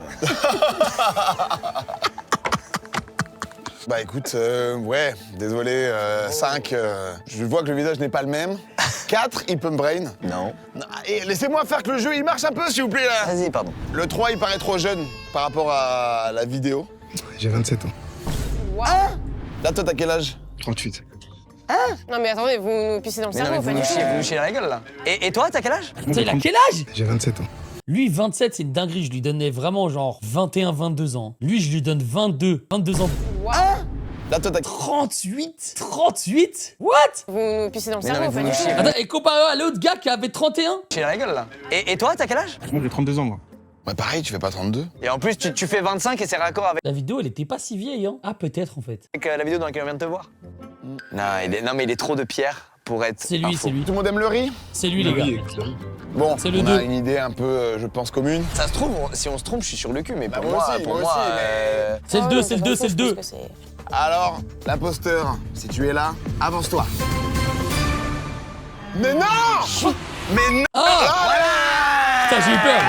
Speaker 3: Bah écoute, ouais, désolé, 5, je vois que le visage n'est pas le même. 4, il peut me brain.
Speaker 1: Non.
Speaker 3: Et laissez-moi faire que le jeu il marche un peu s'il vous plaît là.
Speaker 1: Vas-y, pardon.
Speaker 3: Le 3 il paraît trop jeune par rapport à la vidéo.
Speaker 13: J'ai 27 ans.
Speaker 3: Là toi t'as quel âge?
Speaker 13: 38.
Speaker 4: Non mais attendez, vous nous pissez dans le
Speaker 1: Mais non,
Speaker 4: cerveau,
Speaker 1: mais
Speaker 4: pas du tout.
Speaker 1: vous nous chiez la gueule, là. Et toi, t'as quel âge?
Speaker 2: Putain, il a quel âge?
Speaker 13: J'ai 27 ans.
Speaker 2: Lui, 27, c'est une dinguerie. Je lui donnais vraiment genre 21, 22 ans. Lui, je lui donne 22 ans.
Speaker 3: Là toi t'as
Speaker 2: 38? 38? What?
Speaker 4: Vous nous pissez dans le
Speaker 1: Mais non,
Speaker 4: cerveau,
Speaker 1: mais
Speaker 4: pas
Speaker 1: vous
Speaker 4: du
Speaker 1: nous
Speaker 4: tout.
Speaker 1: chiez.
Speaker 2: Attends, et comparé à l'autre gars qui avait 31?
Speaker 1: Chier la gueule, là. Et toi, t'as quel âge?
Speaker 13: Moi, j'ai 32 ans, moi.
Speaker 3: Ouais pareil, tu fais pas 32.
Speaker 1: Et en plus, tu fais 25 et c'est raccord avec
Speaker 2: La vidéo, elle était pas si vieille, hein. Ah, peut-être, en fait.
Speaker 1: la vidéo dans laquelle on vient de te voir. Non, mais il est trop de pierre pour être.
Speaker 2: C'est lui, c'est lui.
Speaker 3: Tout le monde aime le riz?
Speaker 2: C'est lui, les gars.
Speaker 3: Bon,
Speaker 2: C'est le
Speaker 3: on a
Speaker 2: 2.
Speaker 3: une idée un peu, je pense, commune.
Speaker 1: Ça se trouve, si on se trompe, je suis sur le cul, mais pour
Speaker 3: moi
Speaker 1: moi,
Speaker 3: aussi,
Speaker 1: pour
Speaker 3: moi
Speaker 1: moi,
Speaker 3: aussi, mais-
Speaker 2: C'est le 2, c'est le 2, c'est le 2.
Speaker 3: Alors, l'imposteur, si tu es là, avance-toi. Mais non. Mais non.
Speaker 2: Putain, j'ai eu peur.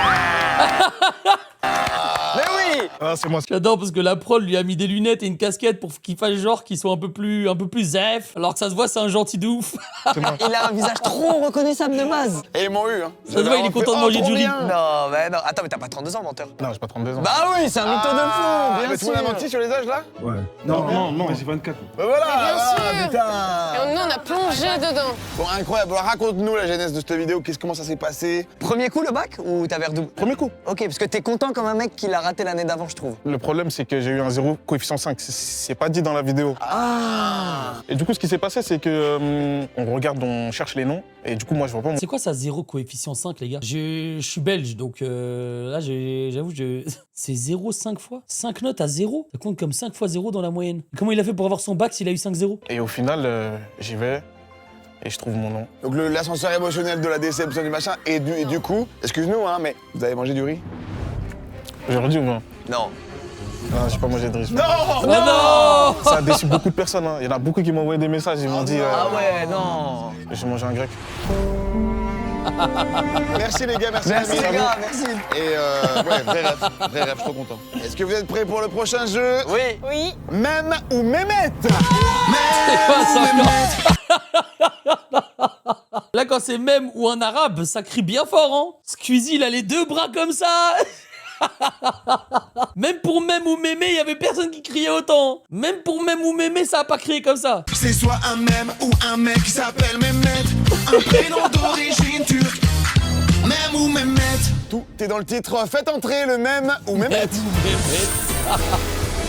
Speaker 1: Mais oui.
Speaker 12: Ah, c'est moi.
Speaker 2: J'adore parce que la prod lui a mis des lunettes et une casquette pour qu'il fasse genre qu'il soit un peu plus zef, alors que ça se voit, c'est un gentil de ouf.
Speaker 1: Il a un visage trop reconnaissable de base.
Speaker 3: Et ils m'ont eu, hein.
Speaker 2: Ça se voit, il est content de manger du riz.
Speaker 1: Non, mais non. Attends, mais t'as pas 32 ans, menteur.
Speaker 12: Non, j'ai pas 32 ans.
Speaker 1: Bah oui, c'est un mytho de fou, bien
Speaker 3: mais tout le monde a menti sur les âges là?
Speaker 12: Ouais. Non, j'ai 24.
Speaker 3: Bah voilà.
Speaker 4: Mais bien sûr.
Speaker 3: Putain.
Speaker 4: Et nous, on a plongé dedans.
Speaker 3: Bon, incroyable. Alors, raconte-nous la genèse de cette vidéo. Comment ça s'est passé?
Speaker 1: Premier coup le bac ou t'avais redoublé?
Speaker 12: Premier coup.
Speaker 1: Ok, parce que t'es content comme un mec qui l'a raté l'année d'avant, je trouve.
Speaker 12: Le problème, c'est que j'ai eu un 0 coefficient 5. C'est pas dit dans la vidéo.
Speaker 1: Ah.
Speaker 12: Et du coup, ce qui s'est passé, c'est que on regarde, on cherche les noms. Et du coup, moi, je vois pas mon...
Speaker 2: C'est quoi ça, 0 coefficient 5, les gars? Je suis belge, donc là, j'avoue, c'est 0 5 fois. 5 notes à 0? Ça compte comme 5 fois 0 dans la moyenne. Comment il a fait pour avoir son bac s'il a eu 5-0?
Speaker 12: Et au final, j'y vais et je trouve mon nom.
Speaker 3: Donc l'ascenseur émotionnel de la déception du machin. Et du coup, excuse-nous, hein, mais vous avez mangé du riz?
Speaker 12: J'aurais dû ou pas?
Speaker 1: Non.
Speaker 12: Non, j'ai pas mangé de riz.
Speaker 3: Non.
Speaker 2: Non.
Speaker 12: Ça a déçu beaucoup de personnes. Hein. Il y en a beaucoup qui m'ont envoyé des messages. Ils m'ont dit.
Speaker 1: Ah ouais, non.
Speaker 12: J'ai mangé un grec.
Speaker 3: Merci les gars, merci.
Speaker 1: Merci les gars, merci.
Speaker 3: Et ouais, vrai rêve, je suis trop content. Est-ce que vous êtes prêts pour le prochain jeu?
Speaker 1: Oui.
Speaker 4: Oui.
Speaker 3: Même ou Mehmet?
Speaker 2: C'est quoi ça encore? Là, quand c'est même ou un arabe, ça crie bien fort, hein. Squeezie, il a les deux bras comme ça. Même pour même ou mémé, il y avait personne qui criait autant. Même pour même ou mémé, ça a pas crié comme ça.
Speaker 5: C'est soit un mème ou un mec qui s'appelle Mehmet. Un prénom d'origine turque. Même ou Mehmet.
Speaker 3: Tout est dans le titre. Faites entrer le même ou Mehmet.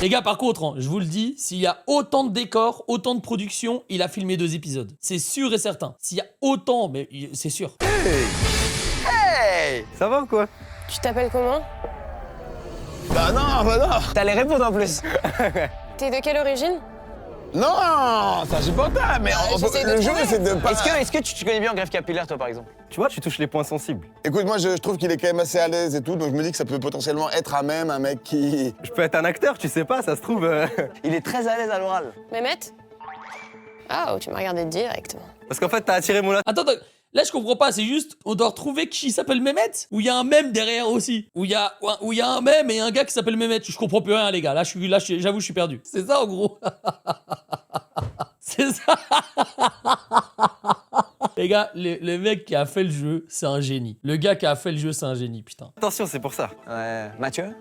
Speaker 2: Les gars, par contre, hein, je vous le dis, s'il y a autant de décors, autant de production, il a filmé 2 épisodes. C'est sûr et certain. S'il y a autant, mais c'est sûr.
Speaker 1: Hey.
Speaker 21: Ça va ou quoi?
Speaker 4: Tu t'appelles comment?
Speaker 3: Bah non.
Speaker 1: T'allais répondre en plus.
Speaker 4: T'es de quelle origine?
Speaker 3: Non, ça j'ai pas ça, mais le jeu c'est de pas...
Speaker 1: Est-ce que tu te connais bien en greffe capillaire, toi, par exemple?
Speaker 21: Tu vois, tu touches les points sensibles.
Speaker 3: Écoute, moi je trouve qu'il est quand même assez à l'aise et tout, donc je me dis que ça peut potentiellement être un mec qui...
Speaker 21: Je peux être un acteur, tu sais pas, ça se trouve...
Speaker 1: Il est très à l'aise à l'oral.
Speaker 4: Mehmet? Ah, tu m'as regardé directement.
Speaker 21: Parce qu'en fait, t'as attiré mon...
Speaker 2: Attends, là je comprends pas, c'est juste, on doit retrouver qui s'appelle Mehmet? Ou il y a un mème derrière aussi? Ou il y a un mème et un gars qui s'appelle Mehmet? Je comprends plus rien, les gars. J'avoue, je suis perdu. C'est ça, en gros. C'est ça. Les gars, le mec qui a fait le jeu, c'est un génie. Le gars qui a fait le jeu, c'est un génie, putain.
Speaker 21: Attention, c'est pour ça.
Speaker 1: Ouais. Mathieu?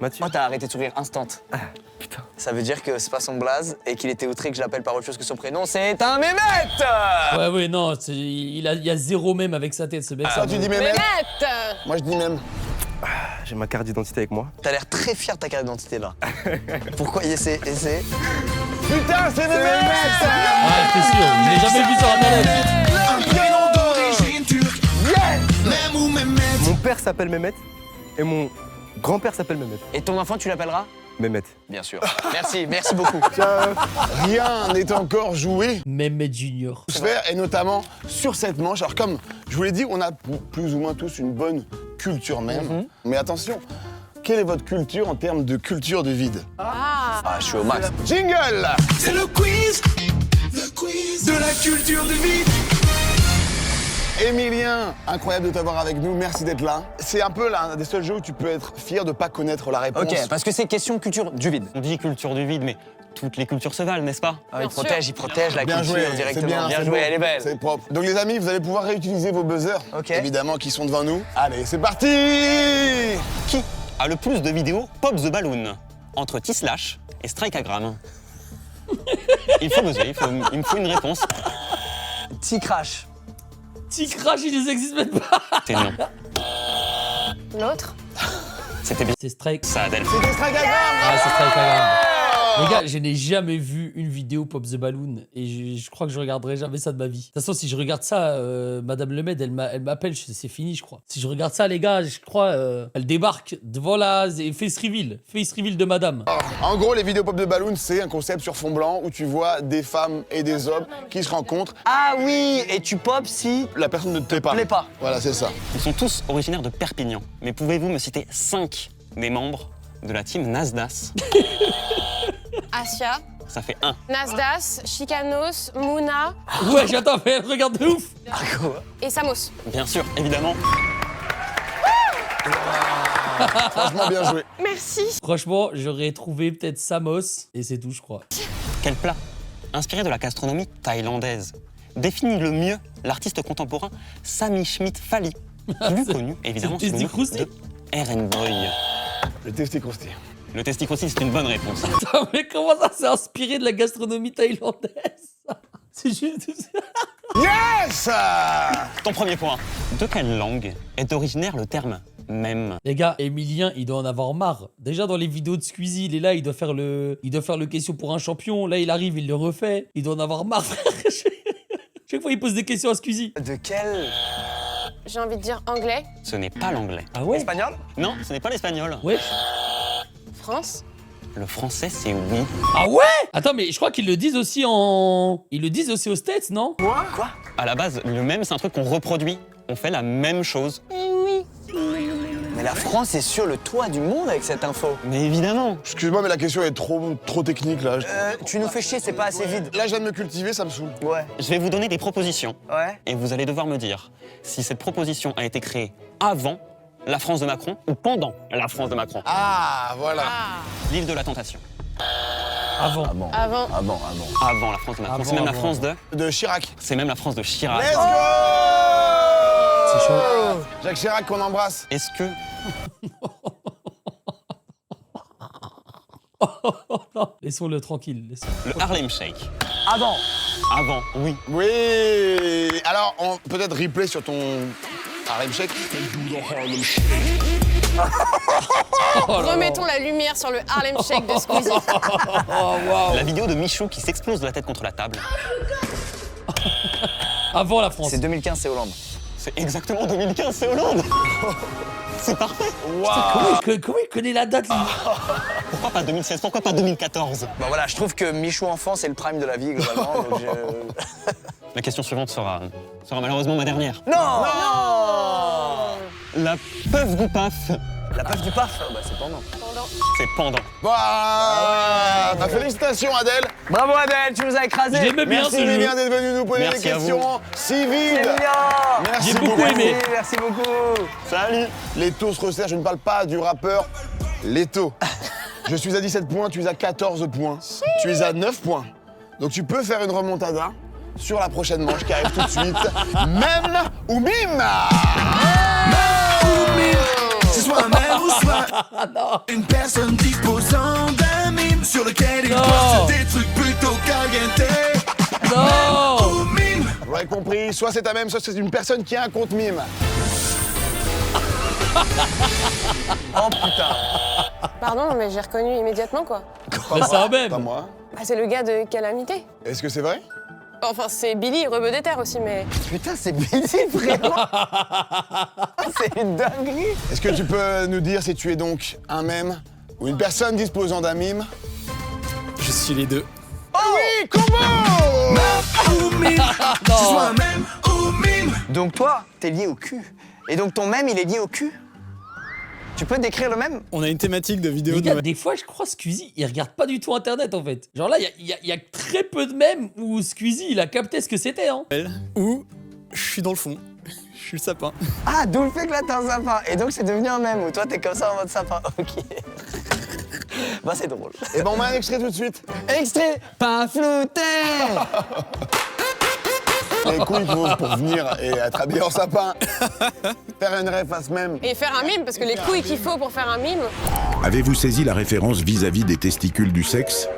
Speaker 21: Mathieu?
Speaker 1: Oh, t'as arrêté de sourire instant.
Speaker 21: Ah, putain.
Speaker 1: Ça veut dire que c'est pas son blaze et qu'il était outré que je l'appelle par autre chose que son prénom. C'est un Mehmet.
Speaker 2: Ouais, non, il y a 0 mème avec sa tête, ce mec.
Speaker 3: Ah, tu dis Mehmet? Moi je dis même.
Speaker 21: J'ai ma carte d'identité avec moi.
Speaker 1: T'as l'air très fier de ta carte d'identité, là. Pourquoi essaie?
Speaker 3: Putain, c'est Mehmet!
Speaker 2: Ah, t'es sûr, je l'ai jamais vu sur internet.
Speaker 5: Un prénom d'origine turque. Même ou Mehmet.
Speaker 21: Mon père s'appelle Mehmet et mon grand-père s'appelle Mehmet.
Speaker 1: Et ton enfant, tu l'appelleras?
Speaker 21: Mehmet.
Speaker 1: Bien sûr. Merci beaucoup.
Speaker 3: Rien n'est encore joué.
Speaker 2: Mehmet Junior.
Speaker 3: Et notamment sur cette manche. Alors comme je vous l'ai dit, on a plus ou moins tous une bonne culture même. Mais attention, quelle est votre culture en termes de culture de vide?
Speaker 1: Ah, je suis au max.
Speaker 3: Jingle!
Speaker 5: C'est le quiz de la culture du vide.
Speaker 3: Emilien, incroyable de t'avoir avec nous, merci d'être là. C'est un peu l'un des seuls jeux où tu peux être fier de pas connaître la réponse.
Speaker 1: Ok, parce que c'est question culture du vide.
Speaker 21: On dit culture du vide, mais toutes les cultures se valent, n'est-ce pas?
Speaker 1: Il protège la
Speaker 3: Bien
Speaker 1: culture
Speaker 3: joué,
Speaker 1: directement.
Speaker 3: c'est
Speaker 1: Bien joué,
Speaker 3: beau,
Speaker 1: elle est belle.
Speaker 3: C'est propre. Donc les amis, vous allez pouvoir réutiliser vos buzzers, évidemment, qui sont devant nous. Allez, c'est parti!
Speaker 21: Qui a le plus de vidéos Pop the Balloon entre T-Slash et Strikeagram? Il faut buzzer, il me faut une réponse.
Speaker 1: T-Crash.
Speaker 2: T-Crash, ils existent même pas.
Speaker 21: C'est non.
Speaker 4: L'autre?
Speaker 21: C'était bien.
Speaker 2: C'est Strike.
Speaker 21: Ça, Adèle.
Speaker 3: C'était Strikeagram!
Speaker 2: Ah, c'est Strikeagram. Les gars, je n'ai jamais vu une vidéo Pop the Balloon et je crois que je regarderai jamais ça de ma vie. De toute façon, si je regarde ça, Madame Lemed, elle m'appelle, c'est fini, je crois. Si je regarde ça, les gars, je crois, elle débarque devant la face reveal de Madame.
Speaker 3: En gros, les vidéos Pop de Balloon, c'est un concept sur fond blanc où tu vois des femmes et des hommes qui se rencontrent.
Speaker 1: Ah oui, et tu pop si
Speaker 3: la personne ne te plaît pas. Voilà, c'est ça.
Speaker 21: Ils sont tous originaires de Perpignan. Mais pouvez-vous me citer 5 des membres de la team Nasdas?
Speaker 4: Asia.
Speaker 21: Ça fait 1.
Speaker 4: Nasdas, Chicanos, Mouna
Speaker 2: Ouais, j'attends, mais regarde de ouf.
Speaker 4: et Samos.
Speaker 21: Bien sûr, évidemment.
Speaker 3: Franchement, bien joué.
Speaker 4: Merci.
Speaker 2: Franchement, j'aurais trouvé peut-être Samos, et c'est tout, je crois.
Speaker 21: Quel plat, inspiré de la gastronomie thaïlandaise, définit le mieux l'artiste contemporain Sami Schmidt Fali, plus connu évidemment sous le nom de Ehrenbräu.
Speaker 3: Le testicrousty.
Speaker 21: Le testicrousty, c'est une bonne réponse.
Speaker 2: Attends, mais comment ça s'est inspiré de la gastronomie thaïlandaise? C'est juste...
Speaker 3: Yes!
Speaker 21: Ton premier point. De quelle langue est originaire le terme mème?
Speaker 2: Les gars, Emilien, il doit en avoir marre. Déjà dans les vidéos de Squeezie, il est là, il doit faire le question pour un champion. Là, il arrive, il le refait. Il doit en avoir marre, frère. Chaque fois, il pose des questions à Squeezie.
Speaker 1: De quel?
Speaker 4: J'ai envie de dire anglais.
Speaker 21: Ce n'est pas l'anglais.
Speaker 2: Ah ouais?
Speaker 1: Espagnol?
Speaker 21: Non, ce n'est pas l'espagnol.
Speaker 2: Ouais.
Speaker 4: France.
Speaker 21: Le français, c'est oui.
Speaker 2: Ah ouais? Attends, mais je crois qu'ils le disent aussi en... Ils le disent aussi aux States, non?
Speaker 1: Quoi?
Speaker 21: À la base, le mème, c'est un truc qu'on reproduit. On fait la même chose.
Speaker 1: Mais la France est sur le toit du monde avec cette info.
Speaker 21: Mais évidemment.
Speaker 3: Excuse-moi, mais la question est trop technique là.
Speaker 1: Tu nous fais chier, c'est pas assez vide.
Speaker 3: Là, je viens de me cultiver, ça me saoule.
Speaker 1: Ouais.
Speaker 21: Je vais vous donner des propositions.
Speaker 1: Ouais.
Speaker 21: Et vous allez devoir me dire si cette proposition a été créée avant la France de Macron ou pendant la France de Macron.
Speaker 3: Ah, voilà.
Speaker 21: L'île de la Tentation.
Speaker 2: Avant.
Speaker 4: Avant.
Speaker 21: Avant la France de Macron. C'est même la France
Speaker 3: de Chirac.
Speaker 21: C'est même la France de Chirac.
Speaker 3: Let's go!
Speaker 2: C'est chaud.
Speaker 3: Jacques Chirac qu'on embrasse.
Speaker 21: Est-ce que...
Speaker 2: Laissons-le tranquille.
Speaker 21: Le Harlem Shake.
Speaker 1: Avant.
Speaker 21: Avant, oui.
Speaker 3: Oui. Alors, peut-être replay sur ton Harlem Shake.
Speaker 4: Remettons la lumière sur le Harlem Shake de Squeezie.
Speaker 21: La vidéo de Michou qui s'explose de la tête contre la table.
Speaker 2: Avant la France.
Speaker 1: C'est 2015, c'est Hollande.
Speaker 21: C'est exactement 2015, c'est Hollande. C'est parfait.
Speaker 2: Comment il connaît la date, lui?
Speaker 21: Pourquoi pas 2016? Pourquoi pas 2014?
Speaker 1: Bah voilà, je trouve que Michou enfant, c'est le prime de la vie, globalement. Donc
Speaker 21: La question suivante sera malheureusement ma dernière.
Speaker 1: Non!
Speaker 21: La peuf du paf.
Speaker 1: La peuf du paf? Bah c'est pendant.
Speaker 21: C'est pendant.
Speaker 3: Bah, félicitations Adèle.
Speaker 1: Bravo Adèle, tu nous as écrasé.
Speaker 2: J'aimais bien
Speaker 3: Merci
Speaker 2: ce jeu.
Speaker 3: Emilien d'être venu nous poser des
Speaker 21: Merci à
Speaker 3: questions si vides.
Speaker 1: C'est bien.
Speaker 3: Merci
Speaker 2: J'ai beaucoup aimé.
Speaker 1: Merci beaucoup.
Speaker 3: Salut. Leto se resserre, je ne parle pas du rappeur Leto. Je suis à 17 points, tu es à 14 points. Tu es à 9 points. Donc tu peux faire une remontada sur la prochaine manche qui arrive tout de suite. Même ou mime.
Speaker 5: C'est soit un même ou soit une personne disposant d'un mime sur lequel il poste des trucs plutôt caliente.
Speaker 2: Non!
Speaker 5: Ou mime.
Speaker 3: Vous avez compris, soit c'est un même, soit c'est une personne qui a un compte mime.
Speaker 1: Oh putain.
Speaker 4: Pardon, mais j'ai reconnu immédiatement quoi.
Speaker 2: Mais c'est un même.
Speaker 3: Pas moi.
Speaker 4: Bah, c'est le gars de Calamité.
Speaker 3: Est-ce que c'est vrai?
Speaker 4: Enfin, c'est Billy, rebeu des terres aussi, mais.
Speaker 1: Putain, c'est Billy, vraiment. C'est une dinguerie.
Speaker 3: Est-ce que tu peux nous dire si tu es donc un mème ou une personne disposant d'un mime?
Speaker 9: Je suis les deux.
Speaker 3: Oh oui, comment?
Speaker 5: Ou mime. C'est soit un même ou mime.
Speaker 1: Donc toi, t'es lié au cul. Et donc ton mème, il est lié au cul? Tu peux décrire le mème?
Speaker 9: On a une thématique de vidéo
Speaker 2: Les
Speaker 9: de
Speaker 2: gars, des fois, je crois Squeezie, il regarde pas du tout Internet, en fait. Genre là, il y a très peu de mèmes où Squeezie, il a capté ce que c'était, hein.
Speaker 9: où je suis dans le fond. Je suis le sapin.
Speaker 1: Ah, d'où le fait que là, t'es un sapin. Et donc, c'est devenu un mème où toi, t'es comme ça en mode sapin. Ok. Bah, c'est drôle.
Speaker 3: Et ben, on met un extrait tout de suite.
Speaker 1: Extrait, pas flouté.
Speaker 3: Les couilles qu'il faut pour venir et être habillé en sapin. Faire une ref à ce même.
Speaker 4: Et faire un mime, parce que les couilles qu'il faut pour faire un mime.
Speaker 22: Avez-vous saisi la référence vis-à-vis des testicules du sexe?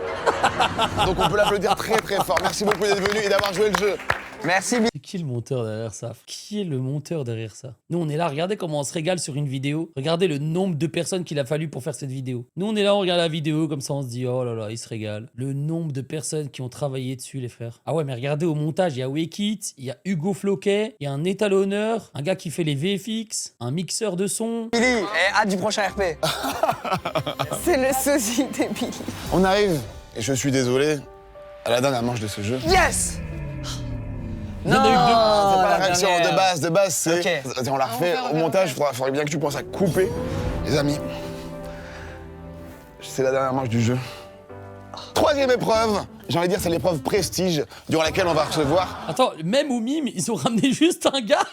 Speaker 3: Donc on peut l'applaudir très très fort. Merci beaucoup d'être venu et d'avoir joué le jeu.
Speaker 1: Merci.
Speaker 2: Qui est le monteur derrière ça? Qui est le monteur derrière ça? Nous, on est là, regardez comment on se régale sur une vidéo. Regardez le nombre de personnes qu'il a fallu pour faire cette vidéo. Nous, on est là, on regarde la vidéo, comme ça, on se dit, oh là là, il se régale. Le nombre de personnes qui ont travaillé dessus, les frères. Ah ouais, mais regardez au montage, il y a Wekit, il y a Hugo Floquet, il y a un étalonneur, un gars qui fait les VFX, un mixeur de son.
Speaker 1: Billy, hâte du prochain RP.
Speaker 4: C'est le sosie de Billy.
Speaker 3: On arrive, et je suis désolé, à la dernière manche de ce jeu.
Speaker 1: Yes.
Speaker 2: Il y en a eu deux.
Speaker 3: C'est pas la
Speaker 1: la
Speaker 3: réaction
Speaker 1: dernière.
Speaker 3: de base, c'est...
Speaker 1: Ok.
Speaker 3: Attends, on la refait au montage, il faudrait bien que tu penses à couper. Les amis, c'est la dernière manche du jeu. Troisième épreuve, j'ai envie de dire c'est l'épreuve prestige durant laquelle on va recevoir
Speaker 2: Attends, même ou Mime, ils ont ramené juste un gars.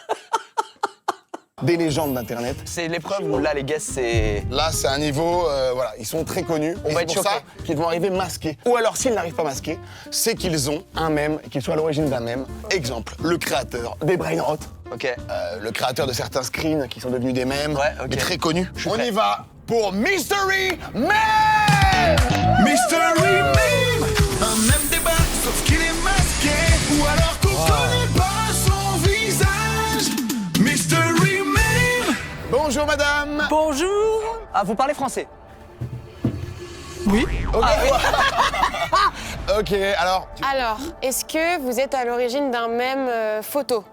Speaker 3: des légendes d'internet.
Speaker 1: C'est l'épreuve où là les guests c'est...
Speaker 3: Là c'est un niveau, voilà, ils sont très connus.
Speaker 1: On
Speaker 3: et
Speaker 1: va
Speaker 3: c'est
Speaker 1: être
Speaker 3: pour
Speaker 1: choqués.
Speaker 3: ça qu'ils vont arriver masqués. Ou alors s'ils n'arrivent pas masqués, c'est qu'ils ont un mème, qu'ils soient à l'origine d'un mème. Exemple, le créateur des Brainrot.
Speaker 1: Ok.
Speaker 3: Le créateur de certains screens qui sont devenus des mèmes, mais très connus. On
Speaker 1: prêt.
Speaker 3: y va pour Mystery Meme!
Speaker 5: Mystery Meme, un même débat, sauf qu'il est masqué. Ou alors qu'on connaît pas son visage. Mystery Meme.
Speaker 3: Bonjour madame.
Speaker 16: Bonjour.
Speaker 1: Ah, vous parlez français?
Speaker 16: Oui.
Speaker 3: Ok, ok, alors...
Speaker 4: Alors, est-ce que vous êtes à l'origine d'un même photo?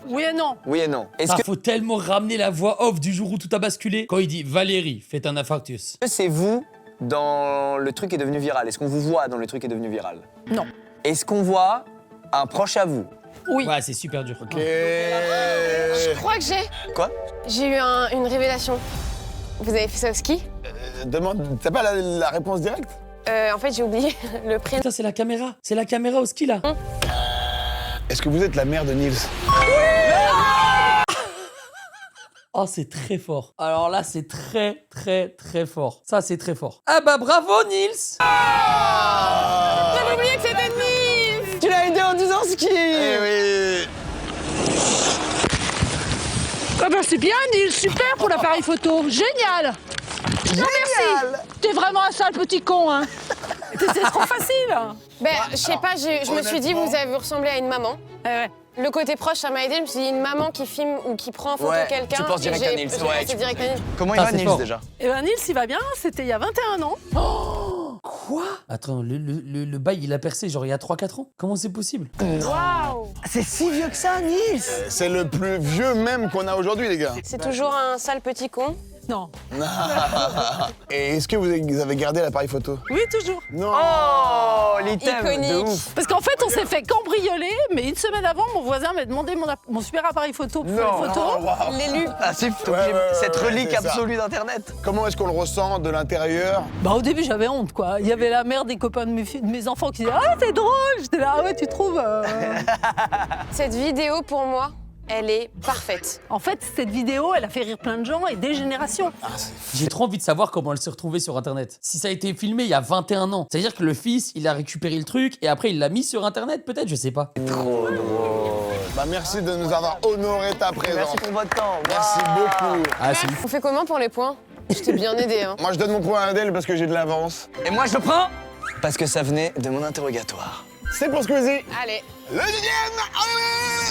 Speaker 16: Oui et non.
Speaker 1: Oui et non. Est-ce
Speaker 2: Ah,
Speaker 1: que
Speaker 2: faut tellement ramener la voix off du jour où tout a basculé. Quand il dit Valérie, faites un infarctus.
Speaker 1: c'est vous dans le truc est devenu viral? Est-ce qu'on vous voit dans le truc est devenu viral?
Speaker 16: Non.
Speaker 1: Est-ce qu'on voit un proche à vous?
Speaker 16: Oui.
Speaker 2: Ouais, c'est super dur.
Speaker 3: Ok.
Speaker 4: Je crois que j'ai.
Speaker 1: Quoi?
Speaker 4: J'ai eu une révélation. Vous avez fait ça au ski?
Speaker 3: Demande, t'as pas la réponse directe?
Speaker 4: En fait, j'ai oublié le prénom.
Speaker 2: Putain, c'est la caméra. C'est la caméra au ski, là.
Speaker 3: Est-ce que vous êtes la mère de Nils?
Speaker 2: Oh, c'est très fort. Alors là, c'est très, très, très fort. Ça, c'est très fort. Ah bah, bravo, Nils.
Speaker 4: J'avais oublié que c'était Nils.
Speaker 1: Tu l'as aidé en disant ski.
Speaker 3: Eh oui.
Speaker 16: Ah bah c'est bien Nils, super pour l'appareil photo, génial. Non, merci. T'es vraiment un sale petit con, hein. C'est trop facile.
Speaker 4: Ben, je sais pas, je me suis dit, vous avez ressemblé à une maman.
Speaker 16: Ouais.
Speaker 4: Le côté proche, ça m'a aidé. Je me suis dit, une maman qui filme ou qui prend en photo
Speaker 1: Ouais,
Speaker 4: quelqu'un.
Speaker 1: tu penses direct
Speaker 4: et
Speaker 1: à
Speaker 4: j'ai-
Speaker 1: Nils,
Speaker 4: j'ai
Speaker 1: ouais,
Speaker 4: pensé
Speaker 1: tu-
Speaker 4: direct à Nils.
Speaker 1: Comment il
Speaker 2: Ah,
Speaker 1: va
Speaker 2: c'est
Speaker 1: Nils
Speaker 2: fort.
Speaker 1: déjà?
Speaker 16: Eh ben Nils, il va bien, c'était il y a 21 ans.
Speaker 2: Quoi? Attends, le bail, il a percé genre il y a 3-4 ans? Comment c'est possible?
Speaker 4: Waouh.
Speaker 1: C'est si vieux que ça, Nils.
Speaker 3: C'est le plus vieux mème qu'on a aujourd'hui, les gars.
Speaker 4: C'est toujours un sale petit con.
Speaker 16: Non.
Speaker 3: Et est-ce que vous avez gardé l'appareil photo?
Speaker 16: Oui, toujours.
Speaker 3: Non.
Speaker 1: Oh, l'item de
Speaker 4: Iconique.
Speaker 1: ouf.
Speaker 16: Parce qu'en fait, on s'est fait cambrioler, mais une semaine avant, mon voisin m'a demandé mon super appareil photo pour faire les photos.
Speaker 3: Oh, wow.
Speaker 4: L'élu.
Speaker 1: Ah, c'est fou,
Speaker 3: Ouais, ouais,
Speaker 1: cette
Speaker 3: ouais,
Speaker 1: relique
Speaker 3: c'est ça.
Speaker 1: absolue d'Internet.
Speaker 3: Comment est-ce qu'on le ressent de l'intérieur?
Speaker 16: Bah au début, j'avais honte, quoi. Il y avait la mère des copains de mes enfants qui disaient « Ah, c'est drôle !» J'étais là « Ah ouais, tu trouves
Speaker 4: Cette vidéo, pour moi, elle est parfaite.
Speaker 16: En fait, cette vidéo, elle a fait rire plein de gens et des générations.
Speaker 2: J'ai trop envie de savoir comment elle s'est retrouvée sur Internet. Si ça a été filmé il y a 21 ans, c'est-à-dire que le fils, il a récupéré le truc et après il l'a mis sur Internet, peut-être, je sais pas.
Speaker 1: Trop drôle.
Speaker 3: Bah merci de nous avoir honoré ta présence.
Speaker 1: Merci pour votre temps.
Speaker 3: Merci
Speaker 1: Waouh.
Speaker 3: beaucoup.
Speaker 2: Ah, c'est ouf.
Speaker 4: On fait comment pour les points? Je t'ai bien aidé, hein.
Speaker 3: Moi je donne mon point à Adèle parce que j'ai de l'avance.
Speaker 1: Et moi je le prends parce que ça venait de mon interrogatoire.
Speaker 3: C'est pour Squeezie.
Speaker 4: Allez.
Speaker 3: Le deuxième.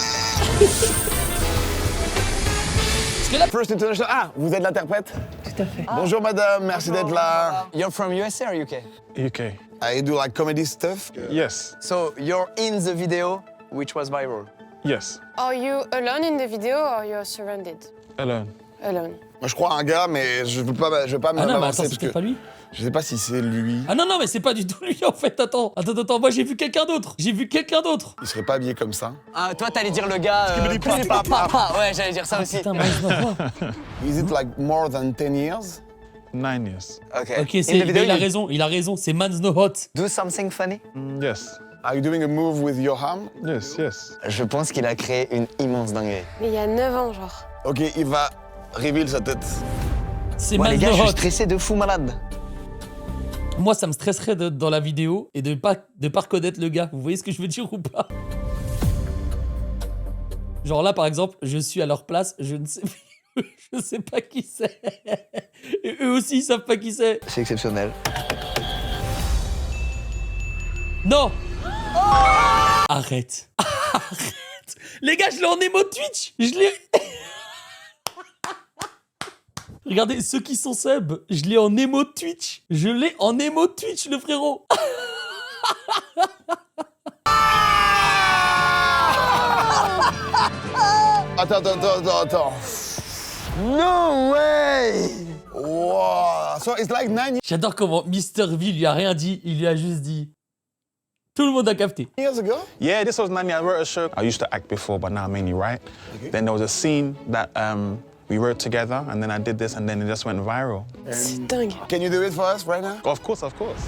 Speaker 3: First International. Ah, vous êtes l'interprète?
Speaker 16: Tout à fait.
Speaker 3: Bonjour madame, merci d'être là.
Speaker 1: You're from USA or UK?
Speaker 17: UK.
Speaker 3: I do like comedy stuff.
Speaker 17: Yes.
Speaker 1: So you're in the video which was viral.
Speaker 17: Yes.
Speaker 4: Are you alone in the video or you're surrounded?
Speaker 17: Alone.
Speaker 4: Alone.
Speaker 3: Moi je crois à un gars, mais je veux pas
Speaker 2: Ah non, mais
Speaker 3: m'avancer
Speaker 2: attends, c'est
Speaker 3: parce
Speaker 2: peut-être
Speaker 3: que
Speaker 2: pas lui.
Speaker 3: je sais pas si c'est lui.
Speaker 2: Ah non, non, mais c'est pas du tout lui en fait, attends, moi j'ai vu quelqu'un d'autre.
Speaker 3: Il serait pas habillé comme ça.
Speaker 1: Ah, toi t'allais dire le gars. Ouais, j'allais dire ça aussi.
Speaker 2: Putain, moi, je vois pas.
Speaker 3: Is it like more than 10 years?
Speaker 17: 9 years.
Speaker 1: Ok.
Speaker 2: Ok, c'est, mais il a raison, c'est Man's No Hot.
Speaker 1: Do something funny.
Speaker 17: Yes.
Speaker 3: Are you doing a move with your arm?
Speaker 17: Yes, yes.
Speaker 1: Je pense qu'il a créé une immense dinguerie.
Speaker 4: Mais il y a 9 ans, genre.
Speaker 3: Ok, il va reveal sa tête.
Speaker 2: C'est
Speaker 1: Ouais, les
Speaker 2: Man's
Speaker 1: gars,
Speaker 2: No
Speaker 1: je suis
Speaker 2: Hot.
Speaker 1: stressé de fou malade.
Speaker 2: Moi, ça me stresserait dans la vidéo et de pas reconnaître le gars. Vous voyez ce que je veux dire ou pas? Genre là, par exemple, je suis à leur place, je ne sais je sais pas qui c'est. Et eux aussi, ils savent pas qui c'est.
Speaker 1: C'est exceptionnel.
Speaker 2: Non. Arrête. Arrête. Les gars, je l'ai en émo Twitch. Je l'ai... Regardez, ceux qui sont sub, je l'ai en émo Twitch. Je l'ai en émo Twitch, le frérot.
Speaker 3: Attends.
Speaker 1: No way!
Speaker 3: Wow. So it's like 9
Speaker 2: J'adore comment Mr. V lui a rien dit, il lui a juste dit. Tout le monde a capté.
Speaker 3: years ago?
Speaker 6: Yeah, this was 90. I wrote a show. I used to act before, but now I mainly write. Then there was a scene that we wrote together, and then I did this, and then it just went viral.
Speaker 4: C'est dingue.
Speaker 3: Can you do it for us right now?
Speaker 6: Of course, of course.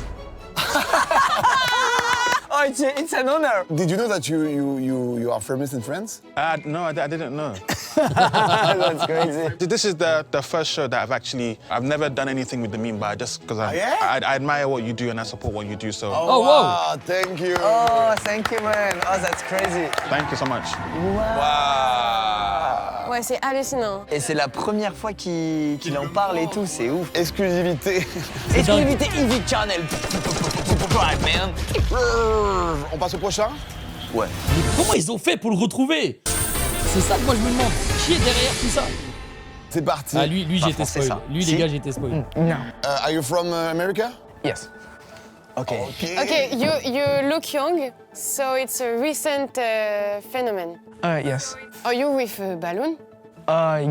Speaker 1: Oh, it's an honor.
Speaker 3: Did you know that you are famous in France?
Speaker 6: No, I didn't know.
Speaker 1: That's crazy.
Speaker 6: This is the first show that I've never done anything with the meme, but because I admire what you do and I support what you do, so.
Speaker 3: Oh, wow, thank you.
Speaker 1: Oh, thank you, man. Oh, that's crazy.
Speaker 6: Thank you so much.
Speaker 1: Wow.
Speaker 4: Ouais, c'est hallucinant.
Speaker 1: Et c'est la première fois qu'il en parle et tout, c'est ouf.
Speaker 3: Exclusivité.
Speaker 1: Exclusivité Easy Channel. Man.
Speaker 3: On passe au prochain?
Speaker 1: Ouais.
Speaker 2: Mais comment ils ont fait pour le retrouver? C'est ça que moi je me demande. Qui est derrière tout ça?
Speaker 3: C'est parti.
Speaker 2: Ah, lui j'ai été spoil. Lui, les gars, j'ai été spoil.
Speaker 1: No.
Speaker 3: Are you from America?
Speaker 1: Yes. Okay.
Speaker 4: Okay, you look young, so it's a recent phenomenon.
Speaker 7: Yes.
Speaker 4: Are you with a balloon?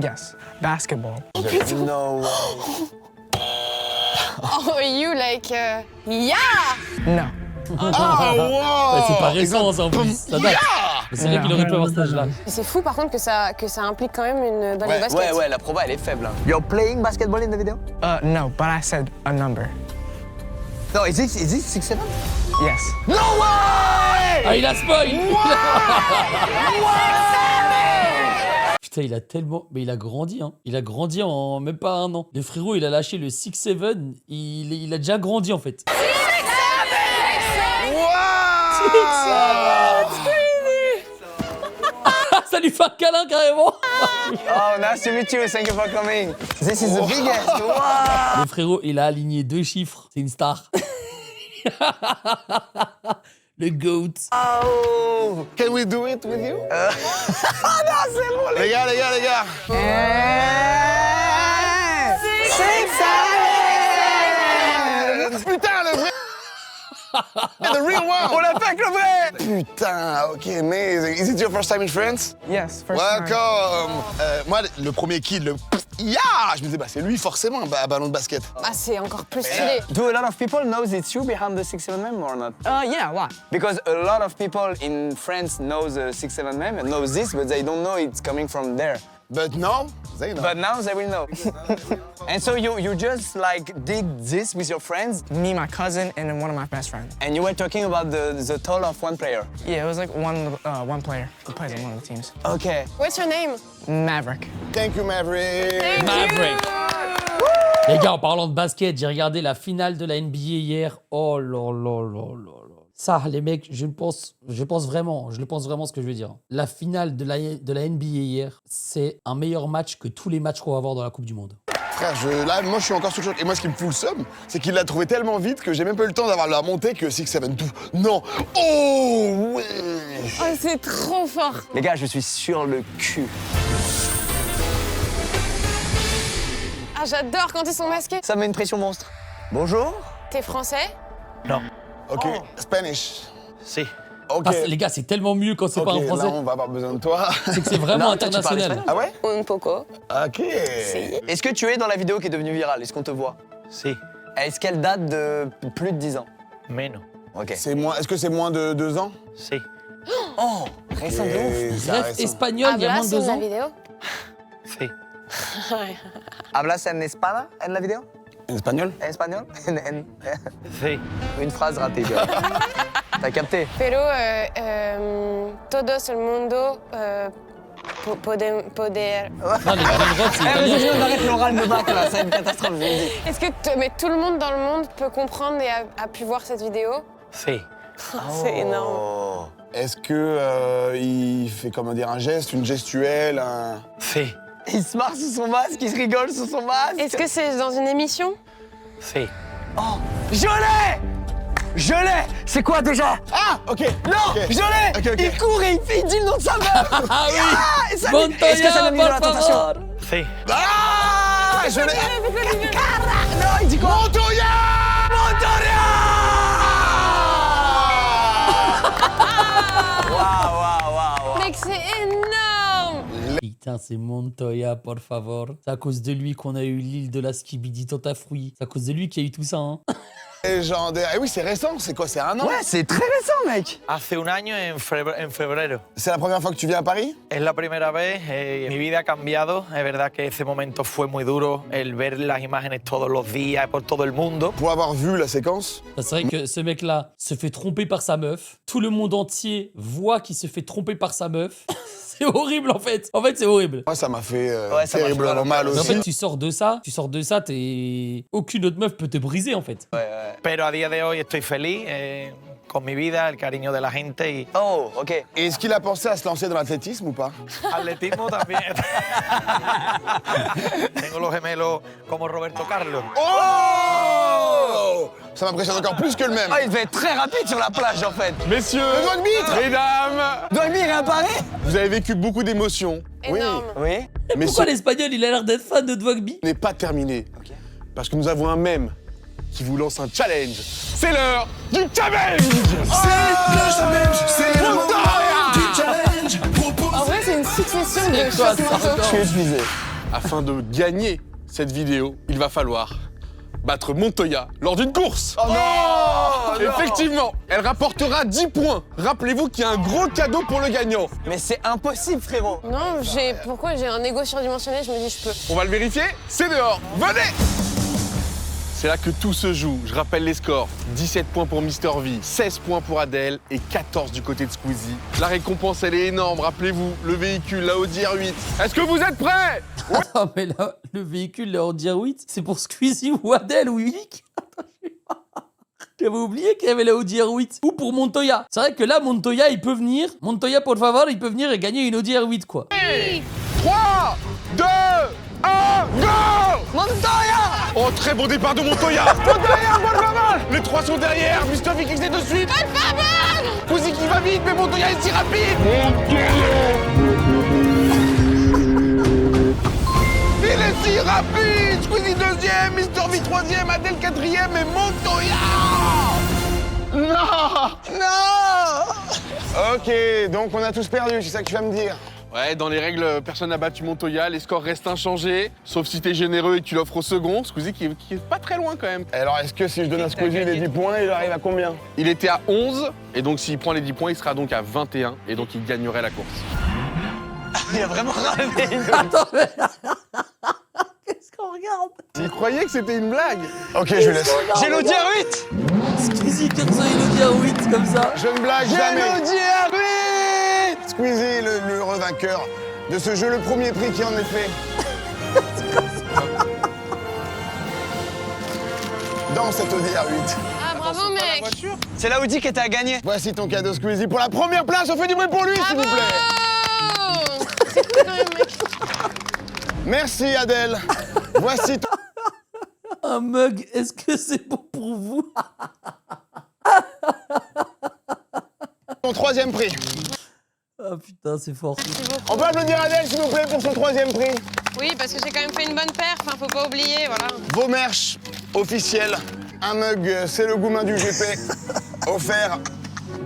Speaker 7: Yes. Basketball.
Speaker 3: No.
Speaker 4: Are you like yeah?
Speaker 7: No.
Speaker 3: Oh, wow.
Speaker 2: C'est pas récent ça en plus. Ça date. Mais c'est vrai qu'il aurait pu avoir cet âge-là.
Speaker 4: C'est fou par contre que ça implique quand même une balle de basket.
Speaker 1: Ouais, la proba elle est faible. Hein. You're playing basketball in the video?
Speaker 7: No, but I said a number.
Speaker 1: No, is it 6'7"?
Speaker 7: Yes.
Speaker 1: No way!
Speaker 2: Ah, il a spoil! Putain, il a tellement... Mais il a grandi, hein. Il a grandi en même pas un an. Le frérot, il a lâché le 6'7", il a déjà grandi, en fait. 6'7"! Ça lui fait un câlin, carrément.
Speaker 1: Oh, nice to meet you. Thank you for coming. This is the biggest. Wow.
Speaker 2: Le frérot, il a aligné 2 chiffres. C'est une star. Le GOAT.
Speaker 3: Oh, can we do it with you?
Speaker 1: Non, c'est bon,
Speaker 3: les gars. Putain, le vrai. The real one.
Speaker 1: On l'a fait avec le vrai.
Speaker 3: Putain, ok, amazing. Is it your first time in France?
Speaker 7: Yes, first time.
Speaker 3: Welcome. Moi, le premier kid, je me disais, c'est lui forcément, ballon de basket.
Speaker 4: Ah, c'est encore plus stylé.
Speaker 1: Do a lot of people know it's you behind the 6'7" meme or not?
Speaker 7: Yeah, why?
Speaker 1: Because a lot of people in France know the 6'7" meme and knows this, but they don't know it's coming from there.
Speaker 3: But now, they know.
Speaker 1: But now they will know. And so you just like did this with your friends?
Speaker 7: Me, my cousin, and then one of my best friends.
Speaker 1: And you were talking about the toll of one player?
Speaker 7: Yeah, it was like one player who plays on one of the teams.
Speaker 1: Okay.
Speaker 4: What's your name?
Speaker 7: Maverick.
Speaker 3: Thank you, Maverick.
Speaker 2: Maverick. Les gars, en parlant de basket, j'ai regardé la finale de la NBA hier. Oh là là là là là. Ça, les mecs, je le pense vraiment ce que je veux dire. La finale de la NBA hier, c'est un meilleur match que tous les matchs qu'on va avoir dans la Coupe du Monde.
Speaker 3: Frère, moi je suis encore sous le choc. Et moi ce qui me fout le seum, c'est qu'il l'a trouvé tellement vite que j'ai même pas eu le temps d'avoir la montée que 6'7" tout. Non. Oh ouais.
Speaker 4: Oh, c'est trop fort.
Speaker 1: Les gars, je suis sur le cul.
Speaker 4: Ah, j'adore quand ils sont masqués.
Speaker 1: Ça met une pression monstre. Bonjour.
Speaker 4: T'es français?
Speaker 1: Non.
Speaker 3: Ok, Spanish.
Speaker 1: Si.
Speaker 3: Ok.
Speaker 2: Ah, les gars, c'est tellement mieux quand c'est pas en français.
Speaker 3: Là, on va avoir besoin de toi.
Speaker 2: C'est que c'est vraiment
Speaker 1: Non,
Speaker 2: international.
Speaker 1: Ah ouais?
Speaker 4: Un poco.
Speaker 3: Ok.
Speaker 1: Est-ce que tu es dans la vidéo qui est devenue virale? Est-ce qu'on te voit?
Speaker 21: Si.
Speaker 1: Est-ce qu'elle date de plus de 10 ans?
Speaker 21: Mais non.
Speaker 1: Ok.
Speaker 3: Est-ce que c'est moins de 2 ans?
Speaker 21: Si.
Speaker 1: Oh, récent de ouf.
Speaker 2: Bref, espagnol, il y a moins de 2 ans.
Speaker 4: la vidéo?
Speaker 21: Si.
Speaker 1: ¿Hablas en España en la vidéo?
Speaker 3: En espagnol?
Speaker 1: En espagnol?
Speaker 21: Si.
Speaker 1: Une phrase ratée, gars. T'as capté?
Speaker 4: Pero todos el mundo poder.
Speaker 2: Non, les Golden Rock, c'est italien.
Speaker 1: On arrête l'oral de bac là, c'est une catastrophe, je vous le dis.
Speaker 4: Est-ce que mais tout le monde dans le monde peut comprendre et a pu voir cette vidéo?
Speaker 21: Si.
Speaker 4: C'est énorme.
Speaker 3: Est-ce que il fait comment dire un geste, une gestuelle, un...
Speaker 21: Si.
Speaker 1: Il se marre sous son masque, il se rigole sous son masque.
Speaker 4: Est-ce que c'est dans une émission?
Speaker 21: Si.
Speaker 1: Oh, je l'ai! Je l'ai! C'est quoi déjà?
Speaker 3: Ah, ok.
Speaker 1: Non,
Speaker 3: okay.
Speaker 1: je l'ai!
Speaker 3: Okay, okay.
Speaker 1: Il court et il dit le nom de sa meuf!
Speaker 2: Ah oui!
Speaker 1: Ah, et ça
Speaker 2: Montoya,
Speaker 1: est-ce que ça donne de la
Speaker 2: por
Speaker 1: tentation?
Speaker 2: favor.
Speaker 21: Si.
Speaker 3: Ah, je l'ai.
Speaker 1: Non, il dit quoi?
Speaker 3: Montoya!
Speaker 1: Waouh!
Speaker 4: Mec, c'est énorme!
Speaker 2: Putain, c'est Montoya, por favor. C'est à cause de lui qu'on a eu l'île de la Skibidi Tota Fruit. C'est à cause de lui qu'il y a eu tout ça, hein.
Speaker 3: Légendaire. Et oui, c'est récent, c'est quoi, c'est un an?
Speaker 1: Ouais, c'est très récent, mec.
Speaker 15: Hace un año en febrero.
Speaker 3: C'est la première fois que tu viens à Paris?
Speaker 15: Es la primera vez, mi vida ha cambiado. Es verdad que ese momento fue muy duro, el ver las imágenes todos los días por todo el mundo.
Speaker 3: Pour avoir vu la séquence?
Speaker 2: C'est vrai que ce mec-là se fait tromper par sa meuf. Tout le monde entier voit qu'il se fait tromper par sa meuf. C'est horrible en fait. En fait, c'est horrible.
Speaker 3: Moi, ça m'a fait terriblement mal
Speaker 2: Mais
Speaker 3: aussi.
Speaker 2: en fait, tu sors de ça, t'es... Aucune autre meuf peut te briser en fait.
Speaker 15: Pero a día de hoy estoy feliz con mi vida, el cariño de la gente y...
Speaker 1: Oh, ok.
Speaker 3: Et est-ce qu'il a pensé à se lancer dans l'athlétisme ou pas?
Speaker 15: Atletismo también. Tengo los gemelos como Roberto Carlos.
Speaker 3: Oh! Ça m'impressionne encore plus que le même.
Speaker 1: Ah, il devait être très rapide sur la plage en fait.
Speaker 18: Messieurs,
Speaker 3: Le Dogmeat!
Speaker 18: mesdames,
Speaker 1: Dogmeat réapparait?
Speaker 18: vous avez vécu beaucoup d'émotions.
Speaker 4: Énorme.
Speaker 1: Oui.
Speaker 3: Mais
Speaker 2: Pourquoi
Speaker 3: ce
Speaker 2: l'espagnol, il a l'air d'être fan de Dwagby?
Speaker 18: n'est pas terminé. Parce que nous avons un mème qui vous lance un challenge. C'est l'heure du challenge!
Speaker 5: C'est le moment du challenge.
Speaker 4: En vrai, c'est une succession de choses
Speaker 1: Je suis épuisé.
Speaker 18: Afin de gagner cette vidéo, il va falloir battre Montoya lors d'une course.
Speaker 1: Oh non!
Speaker 18: Effectivement, elle rapportera 10 points. Rappelez-vous qu'il y a un gros cadeau pour le gagnant.
Speaker 1: Mais c'est impossible, frérot.
Speaker 4: Non, pourquoi j'ai un ego surdimensionné, je me dis je peux.
Speaker 18: On va le vérifier, c'est dehors. Venez! C'est là que tout se joue. Je rappelle les scores. 17 points pour Mister V, 16 points pour Adèle et 14 du côté de Squeezie. La récompense, elle est énorme. Rappelez-vous, le véhicule, la Audi R8. Est-ce que vous êtes prêts?
Speaker 2: Attends, mais là, le véhicule, le Audi R8, c'est pour Squeezie ou Adèle ou Yvick? J'avais oublié qu'il y avait la Audi R8. Ou pour Montoya. C'est vrai que là, Montoya, il peut venir. Montoya, por favor, il peut venir et gagner une Audi R8, quoi.
Speaker 18: 3, 2, 1, go!
Speaker 1: Montoya!
Speaker 18: Oh, très bon départ de Montoya! Montoya, bonne maman! Les trois sont derrière, Mister V qui est de suite! Squeezie qui va vite, mais Montoya est si rapide! Il est si rapide! Squeezie deuxième, Mister V troisième, Adèle quatrième et Montoya! Non!
Speaker 3: Non! Ok, donc on a tous perdu, c'est ça que tu vas me dire?
Speaker 18: Ouais, dans les règles, personne n'a battu Montoya, les scores restent inchangés, sauf si t'es généreux et que tu l'offres au second. Squeezie qui est pas très loin quand même.
Speaker 3: Alors est-ce que si je donne à Squeezie les 10 points, il arrive à combien?
Speaker 18: Il était à 11, et donc s'il prend les 10 points, il sera donc à 21, et donc il gagnerait la course.
Speaker 1: Il a vraiment ramené une...
Speaker 2: Attends, mais... Qu'est-ce qu'on regarde?
Speaker 18: Il croyait que c'était une blague.
Speaker 3: Ok, je laisse.
Speaker 1: J'ai l'Audi R8!
Speaker 2: Squeezie qui reçoit une Audi R8 comme ça.
Speaker 3: Je ne blague
Speaker 1: J'ai
Speaker 3: jamais.
Speaker 1: l'Audi R8!
Speaker 3: Squeezie, le revainqueur de ce jeu, le premier prix qui en est fait. Dans cette Audi R8.
Speaker 4: Ah, bravo, mec!
Speaker 1: C'est la Audi qui était à gagner.
Speaker 3: Voici ton cadeau, Squeezie, pour la première place. On fait du bruit pour lui, s'il vous plaît.
Speaker 4: Oh! C'est cool quand même, mec.
Speaker 3: Merci, Adèle. Voici ton...
Speaker 2: Un mug, est-ce que c'est bon pour vous?
Speaker 3: ton troisième prix.
Speaker 2: Ah putain, c'est fort.
Speaker 4: Merci beaucoup.
Speaker 3: On peut applaudir Adèle, s'il vous plaît, pour son troisième prix.
Speaker 4: Oui, parce que j'ai quand même fait une bonne perf, hein, faut pas oublier, voilà.
Speaker 3: Vos merch officiels. Un mug, c'est le gourmand du GP. Offert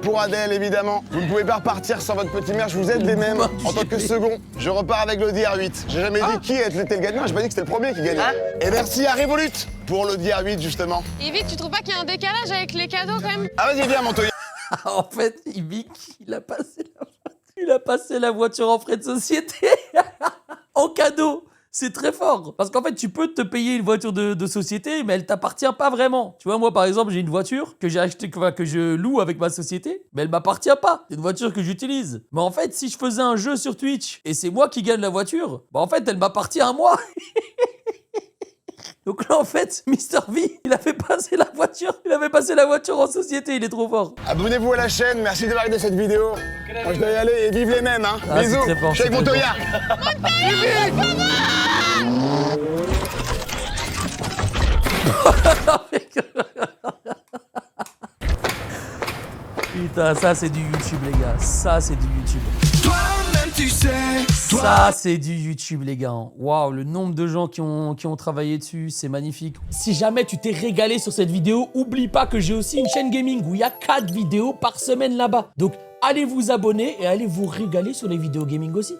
Speaker 3: pour Adèle, évidemment. Vous ne pouvez pas repartir sans votre petit merch, vous êtes les mêmes. En tant que second, je repars avec l'Audi R8. J'ai jamais dit qui était le gagnant, j'ai pas dit que c'était le premier qui gagnait. Et merci à Revolut pour l'Audi R8, justement.
Speaker 4: Yvick, tu trouves pas qu'il y a un décalage avec les cadeaux quand même?
Speaker 3: Ah, vas-y, viens, Montoya.
Speaker 2: En fait, Yvick, il a passé la voiture en frais de société en cadeau. C'est très fort. Parce qu'en fait, tu peux te payer une voiture de société, mais elle t'appartient pas vraiment. Tu vois, moi, par exemple, j'ai une voiture que j'ai achetée, que je loue avec ma société, mais elle m'appartient pas. C'est une voiture que j'utilise. Mais en fait, si je faisais un jeu sur Twitch et c'est moi qui gagne la voiture, bah en fait, elle m'appartient à moi. Donc là, en fait, Mister V, il avait passé la voiture en société, il est trop fort.
Speaker 3: Abonnez-vous à la chaîne, merci d'avoir regardé cette vidéo. Moi, je dois y aller et vive les mêmes, hein.
Speaker 2: Ah,
Speaker 3: bisous,
Speaker 2: c'est très fort,
Speaker 3: je suis avec
Speaker 2: c'est très
Speaker 3: Montoya.
Speaker 2: Putain, ça c'est du YouTube, les gars. Ça c'est du YouTube.
Speaker 5: Toi-même tu sais.
Speaker 2: Ça c'est du YouTube, les gars. Waouh, le nombre de gens qui ont travaillé dessus, c'est magnifique. Si jamais tu t'es régalé sur cette vidéo, oublie pas que j'ai aussi une chaîne gaming où il y a 4 vidéos par semaine là-bas. Donc allez vous abonner et allez vous régaler sur les vidéos gaming aussi.